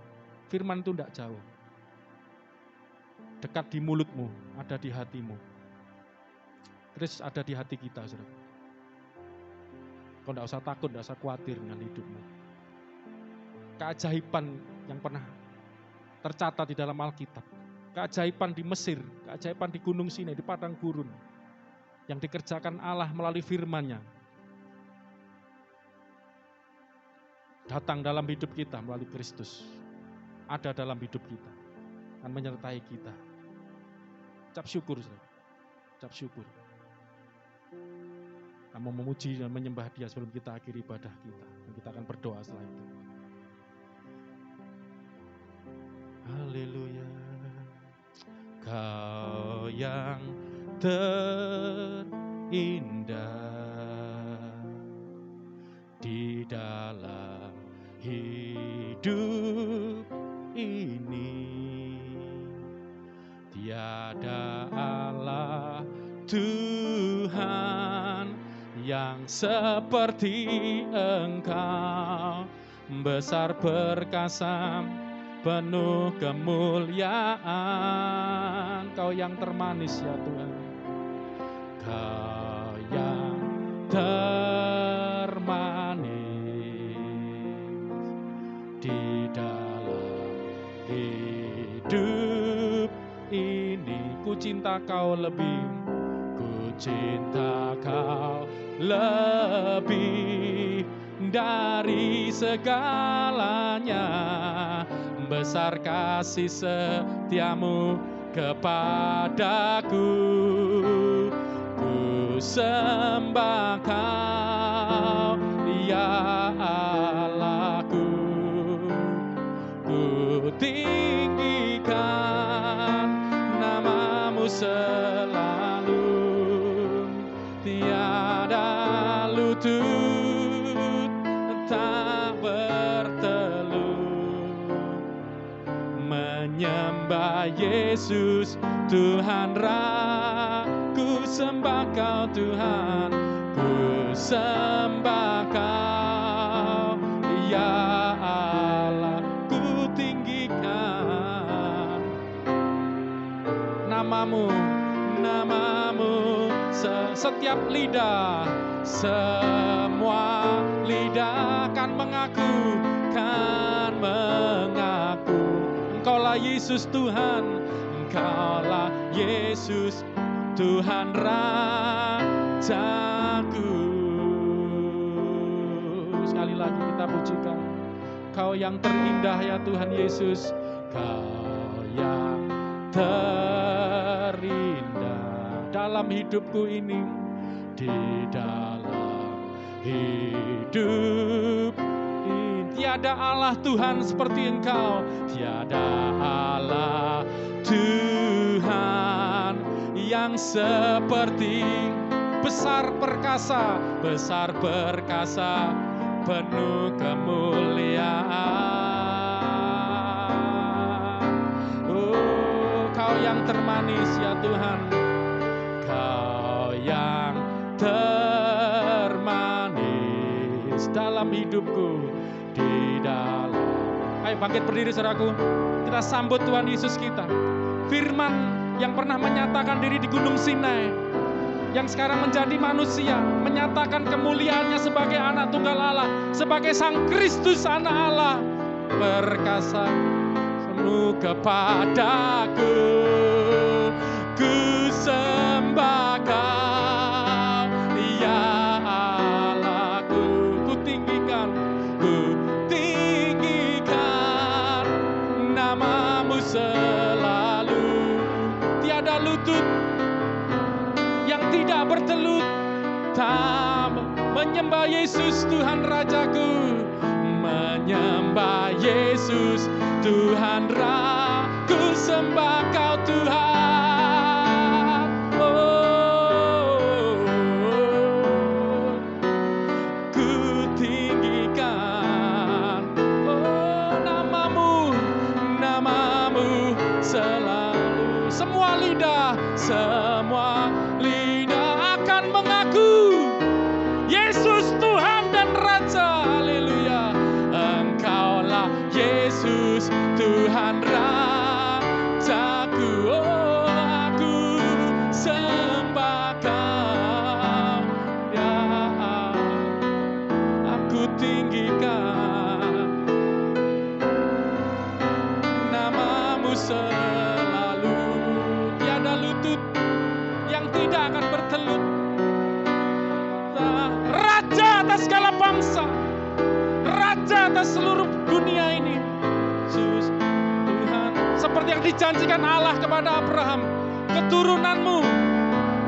Firman itu tidak jauh. Dekat di mulutmu, ada di hatimu. Kristus ada di hati kita, saudara. Kau tidak usah takut, tidak usah khawatir dengan hidupmu. Keajaiban yang pernah tercatat di dalam Alkitab. Keajaiban di Mesir, keajaiban di Gunung Sinai, di padang gurun. Yang dikerjakan Allah melalui firman-Nya. Datang dalam hidup kita melalui Kristus. Ada dalam hidup kita. Dan menyertai kita. Ucap syukur, saudara. Ucap syukur. Kamu memuji dan menyembah Dia sebelum kita akhiri ibadah kita. Dan kita akan berdoa setelah itu. Haleluya. Kau yang terindah di dalam hidup ini, tiada Allah Tuhan yang seperti Engkau, besar perkasa, penuh kemuliaan. Kau yang termanis ya Tuhan, Kau yang termanis di dalam hidup ini, ku cinta kau lebih, ku cinta kau lebih dari segalanya. Besar kasih setiamu kepadaku, ku sembah kau ya Allahku, ku tinggikan namamu selalu, tiada lutut tak bertelut, menyembah Yesus Tuhan ku sembah kau Tuhan, ku sembah kau ya Allah, ku tinggikan namamu, setiap lidah, semua lidah kan mengaku, Engkaulah Yesus Tuhan, Engkaulah Yesus Tuhan Rajaku. Sekali lagi kita pujikan, Kau yang terindah ya Tuhan Yesus, Kau yang terindah dalam hidupku ini, di dalam hidup ini. Tiada Allah Tuhan seperti Engkau, tiada Allah Tuhan yang seperti besar perkasa, penuh kemuliaan. Oh, Kau yang termanis ya Tuhan, Kau yang termanis dalam hidupku, di dalam. Ayo bangkit berdiri saudaraku, kita sambut Tuhan Yesus kita. Firman yang pernah menyatakan diri di Gunung Sinai, yang sekarang menjadi manusia, menyatakan kemuliaannya sebagai anak tunggal Allah, sebagai Sang Kristus anak Allah, perkasa penuh kepadaku, ku sembah Kau ya Allahku, ku tinggikan namamu selalu, tiada lutut yang tidak bertelut tak menyembah Yesus Tuhan Rajaku, menyembah Yesus Tuhan Ku sembah Kau Tuhan, ku tinggikan namamu selalu. Semua lidah akan mengaku Yesus Tuhan dan Raja. Haleluya. Engkaulah Yesus Tuhan Rajaku. Oh, aku sembah Kau ya, aku tinggikan namamu selalu. Tiada lutut yang tidak akan bertelut. Raja atas segala bangsa, Raja atas seluruh dunia ini, Yesus Tuhan. Seperti yang dijanjikan Allah kepada Abraham, keturunanmu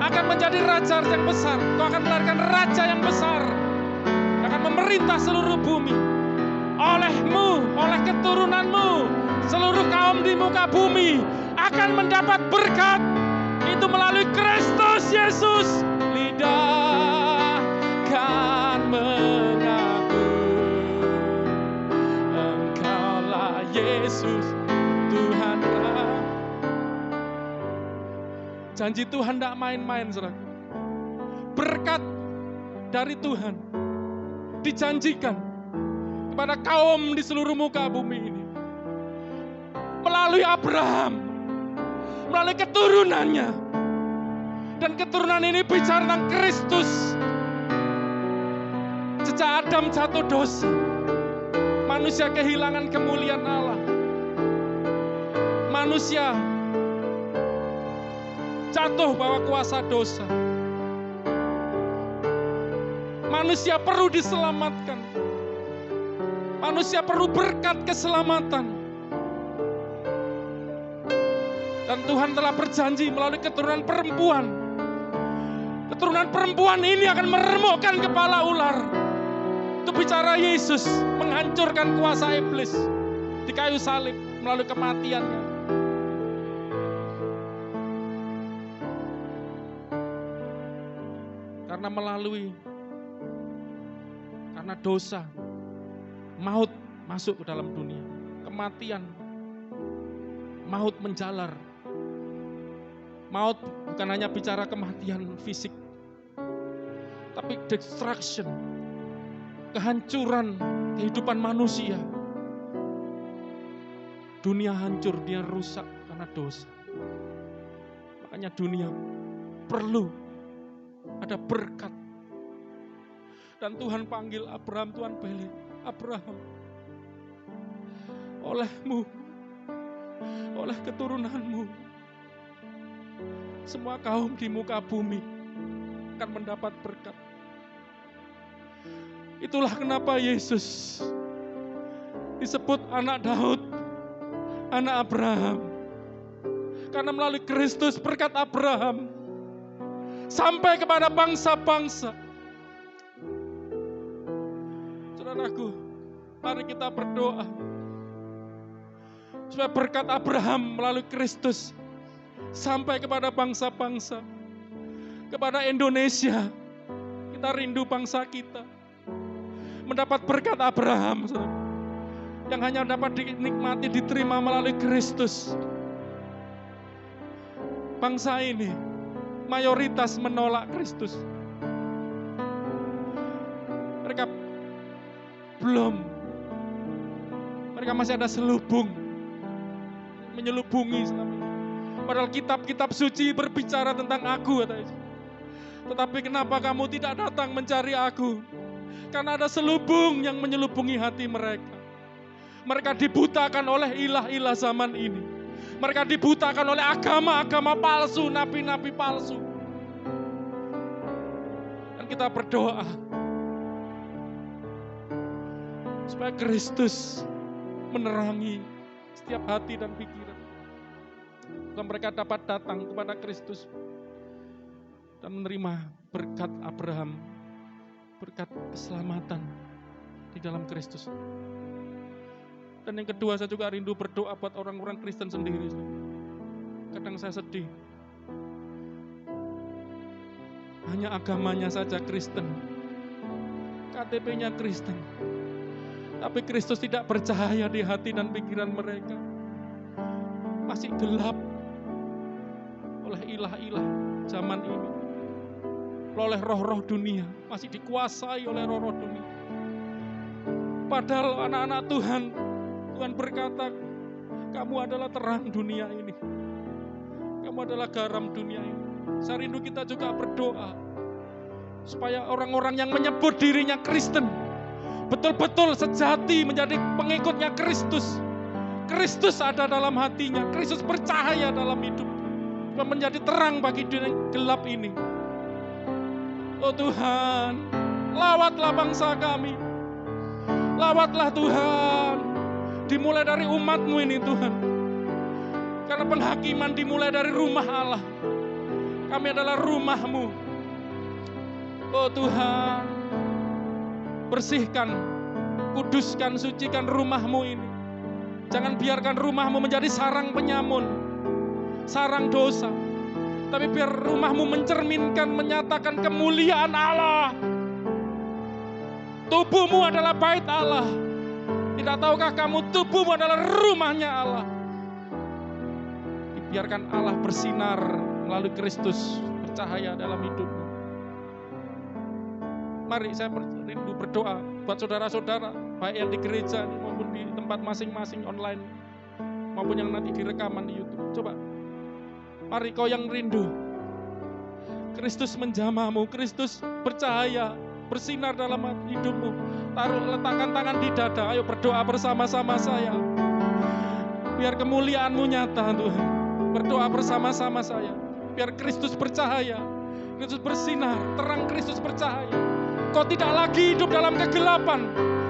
akan menjadi raja yang besar. Kau akan melahirkan raja yang besar, akan memerintah seluruh bumi. Olehmu, oleh keturunanmu, seluruh kaum di muka bumi akan mendapat berkat. Itu melalui Kristus Yesus. Lidah kan mengaku Engkaulah Yesus Tuhan. Janji Tuhan tidak main-main, saudara. Berkat dari Tuhan dijanjikan kepada kaum di seluruh muka bumi ini melalui Abraham, melalui keturunannya. Dan keturunan ini bicara tentang Kristus. Sejak Adam jatuh dosa, manusia kehilangan kemuliaan Allah. Manusia jatuh bawah kuasa dosa. Manusia perlu diselamatkan. Manusia perlu berkat keselamatan. Dan Tuhan telah berjanji melalui keturunan perempuan. Keturunan perempuan ini akan meremukkan kepala ular. Itu bicara Yesus menghancurkan kuasa iblis di kayu salib melalui kematiannya. Karena dosa, maut masuk ke dalam dunia. Kematian, maut menjalar. Maut bukan hanya bicara kematian fisik, tapi destruction, kehancuran kehidupan manusia. Dunia hancur, dia rusak karena dosa. Makanya dunia perlu ada berkat. Dan Tuhan panggil Abraham, Tuhan pilih Abraham. Olehmu, oleh keturunanmu, semua kaum di muka bumi akan mendapat berkat. Itulah kenapa Yesus disebut anak Daud, anak Abraham. Karena melalui Kristus berkat Abraham sampai kepada bangsa-bangsa. Saudaraku, mari kita berdoa supaya berkat Abraham melalui Kristus sampai kepada bangsa-bangsa, kepada Indonesia. Kita rindu bangsa kita mendapat berkat Abraham yang hanya dapat dinikmati, diterima melalui Kristus. Bangsa ini mayoritas menolak Kristus. Mereka masih ada selubung, menyelubungi selama ini. Padahal kitab-kitab suci berbicara tentang aku, kata Yesus. Tetapi kenapa kamu tidak datang mencari aku? Karena ada selubung yang menyelubungi hati mereka. Mereka dibutakan oleh ilah-ilah zaman ini. Mereka dibutakan oleh agama-agama palsu, nabi-nabi palsu. Dan kita berdoa supaya Kristus menerangi setiap hati dan pikiran. Dan mereka dapat datang kepada Kristus dan menerima berkat Abraham, berkat keselamatan di dalam Kristus. Dan yang kedua, saya juga rindu berdoa buat orang-orang Kristen sendiri. Kadang saya sedih. Hanya agamanya saja Kristen, KTP-nya Kristen, tapi Kristus tidak bercahaya di hati dan pikiran mereka. Masih gelap oleh ilah-ilah zaman ini, oleh roh-roh dunia, masih dikuasai oleh roh-roh dunia. Padahal anak-anak Tuhan, Tuhan berkata, kamu adalah terang dunia ini. Kamu adalah garam dunia ini. Saya rindu kita juga berdoa supaya orang-orang yang menyebut dirinya Kristen betul-betul sejati menjadi pengikutnya Kristus. Kristus ada dalam hatinya, Kristus bercahaya dalam hidup, menjadi terang bagi dunia yang gelap ini. Oh Tuhan, lawatlah bangsa kami, lawatlah Tuhan, dimulai dari umat-Mu ini Tuhan. Karena penghakiman dimulai dari rumah Allah. Kami adalah rumah-Mu. Oh Tuhan, bersihkan, kuduskan, sucikan rumah-Mu ini. Jangan biarkan rumah-Mu menjadi sarang penyamun, sarang dosa. Tapi biar rumah-Mu mencerminkan, menyatakan kemuliaan Allah. Tubuh-Mu adalah bait Allah. Tidak tahukah kamu tubuhmu adalah rumahnya Allah? Biarkan Allah bersinar melalui Kristus, bercahaya dalam hidupmu. Mari saya rindu berdoa buat saudara-saudara, baik yang di gereja maupun di tempat masing-masing online, maupun yang nanti direkaman di YouTube. Coba, mari kau yang rindu, Kristus menjamahmu, Kristus bercahaya, bersinar dalam hidupmu. Letakkan tangan di dada, ayo berdoa bersama-sama saya. Biar kemuliaan-Mu nyata Tuhan. Berdoa bersama-sama saya. Biar Kristus bercahaya, Kristus bersinar, terang Kristus bercahaya. Kau tidak lagi hidup dalam kegelapan,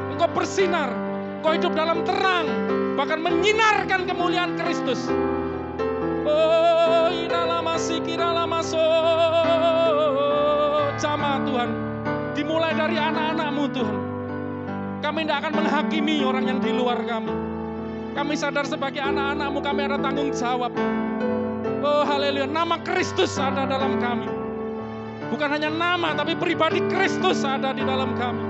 engkau bersinar, kau hidup dalam terang, bahkan menyinarkan kemuliaan Kristus. Oh, inalamasi kiralamaso, jamaah Tuhan, dimulai dari anak-anak-Mu Tuhan. Kami tidak akan menghakimi orang yang di luar kami. Kami sadar sebagai anak-anak-Mu kami ada tanggung jawab. Oh haleluya, nama Kristus ada dalam kami. Bukan hanya nama, tapi pribadi Kristus ada di dalam kami.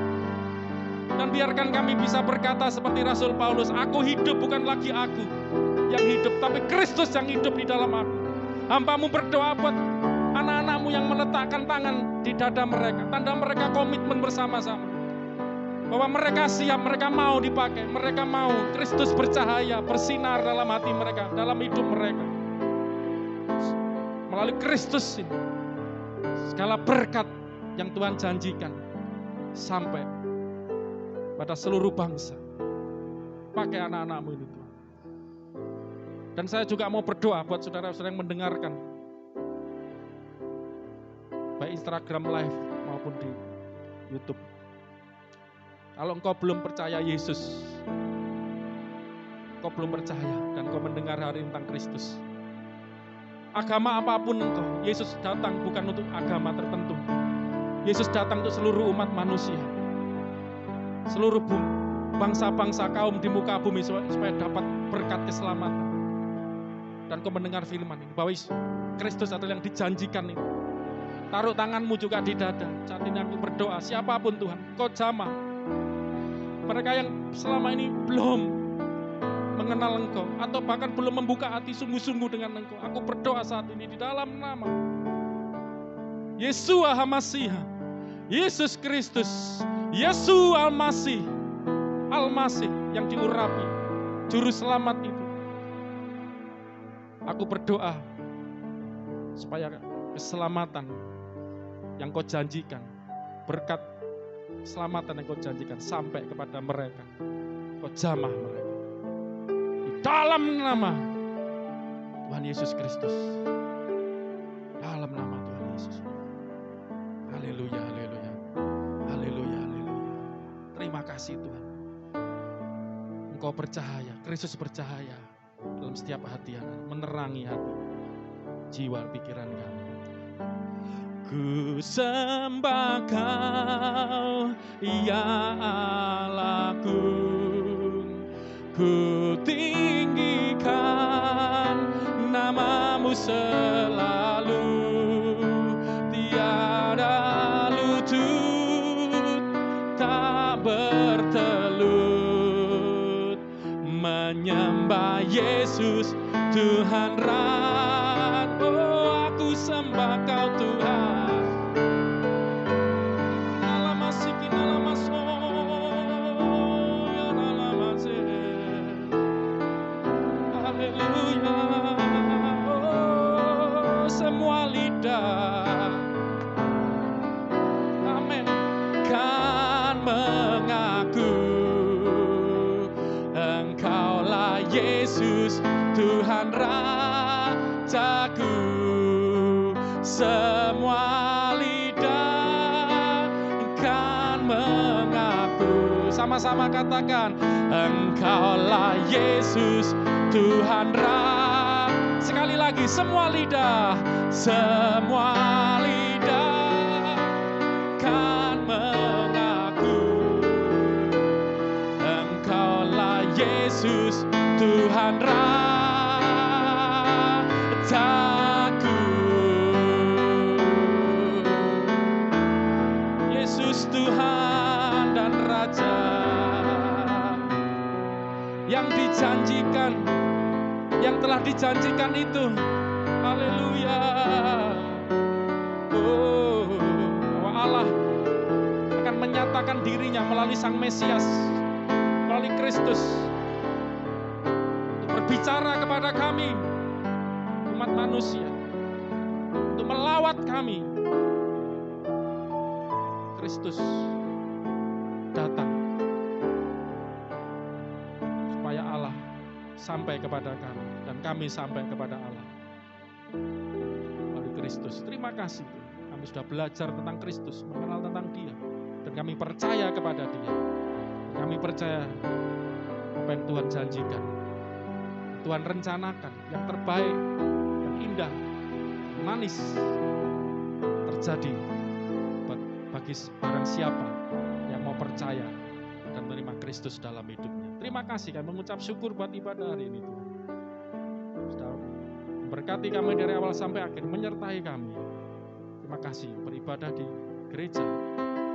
Dan biarkan kami bisa berkata seperti Rasul Paulus, aku hidup bukan lagi aku yang hidup, tapi Kristus yang hidup di dalam aku. Hamba-Mu berdoa buat anak-anak-Mu yang meletakkan tangan di dada mereka, tanda mereka komitmen bersama-sama. Bahwa mereka siap, mereka mau dipakai, mereka mau Kristus bercahaya, bersinar dalam hati mereka, dalam hidup mereka. Melalui Kristus ini, segala berkat yang Tuhan janjikan sampai pada seluruh bangsa. Pakai anak-anak-Mu ini Tuhan. Dan saya juga mau berdoa buat saudara-saudara yang mendengarkan, baik Instagram Live maupun di YouTube. Kalau engkau belum percaya Yesus, engkau belum percaya dan engkau mendengar hari tentang Kristus, agama apapun engkau, Yesus datang bukan untuk agama tertentu. Yesus datang untuk seluruh umat manusia, seluruh bangsa-bangsa kaum di muka bumi supaya dapat berkat keselamatan. Dan kau mendengar firman ini, bahwa Kristus adalah yang dijanjikan ini. Taruh tanganmu juga di dada. Saat ini aku berdoa, siapapun Tuhan, kau jamah mereka yang selama ini belum mengenal Engkau, atau bahkan belum membuka hati sungguh-sungguh dengan Engkau. Aku berdoa saat ini di dalam nama Yeshua HaMasih, Yesus Kristus, Yesus Al-Masih, Al-Masih yang diurapi, Juru Selamat itu. Aku berdoa supaya keselamatan yang Kau janjikan, berkat keselamatan yang Kau janjikan sampai kepada mereka. Kau jamah mereka di dalam nama Tuhan Yesus Kristus, dalam nama Tuhan Yesus. Haleluya, haleluya, haleluya, haleluya. Terima kasih Tuhan, Engkau bercahaya, Kristus bercahaya dalam setiap hati anak, menerangi hati, jiwa, pikiran kami. Ku sembah Kau, ya Allahku, ku tinggikan nama-Mu selalu, tiada lutut tak bertelut, menyembah Yesus Tuhan Rat. Oh, aku sembah Kau Tuhan. Haleluya. Oh, semua lidah, amin, kan mengaku Engkaulah Yesus Tuhan Rajaku. Semua lidah kan mengaku. Sama-sama katakan, Engkaulah Yesus Tuhan Raja. Sekali lagi, semua lidah kan mengaku Engkaulah Yesus Tuhan Rajaku. Yesus Tuhan dan Raja yang dijanjikan, yang telah dijanjikan itu. Haleluya. Oh, bahwa Allah akan menyatakan dirinya melalui Sang Mesias, melalui Kristus, untuk berbicara kepada kami, umat manusia, untuk melawat kami. Kristus datang supaya Allah sampai kepada kami dan kami sampai kepada Allah melalui Kristus. Terima kasih Tuhan. Kami sudah belajar tentang Kristus, mengenal tentang Dia. Dan kami percaya kepada Dia. Dan kami percaya apa yang Tuhan janjikan. Tuhan rencanakan yang terbaik, yang indah, yang manis terjadi bagi barang siapa yang mau percaya dan menerima Kristus dalam hidupnya. Terima kasih, kami mengucap syukur buat ibadah hari ini Tuhan. Sudah memberkati kami dari awal sampai akhir, menyertai kami. Terima kasih beribadah di gereja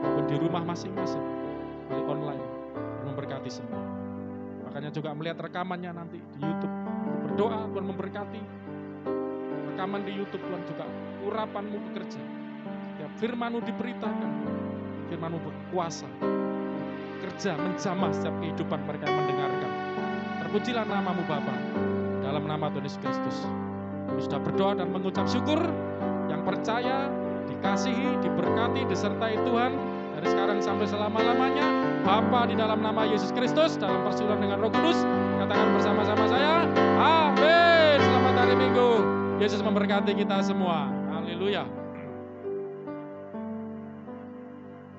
maupun di rumah masing-masing, melalui online, memberkati semua. Makanya juga melihat rekamannya nanti di YouTube. Berdoa Tuhan memberkati rekaman di YouTube, Tuhan juga urapan-Mu bekerja. Setiap firman-Mu diberitakan, firman-Mu berkuasa, kerja menjamah setiap kehidupan mereka yang mendengarkan. Terpujilah nama-Mu Bapa, dalam nama Tuhan Yesus Kristus. Kami sudah berdoa dan mengucap syukur, yang percaya, dikasihi, diberkati, disertai Tuhan, dari sekarang sampai selama-lamanya. Bapa, di dalam nama Yesus Kristus, dalam persekutuan dengan Roh Kudus, katakan bersama-sama saya, amin. Selamat hari Minggu. Yesus memberkati kita semua. Haleluya.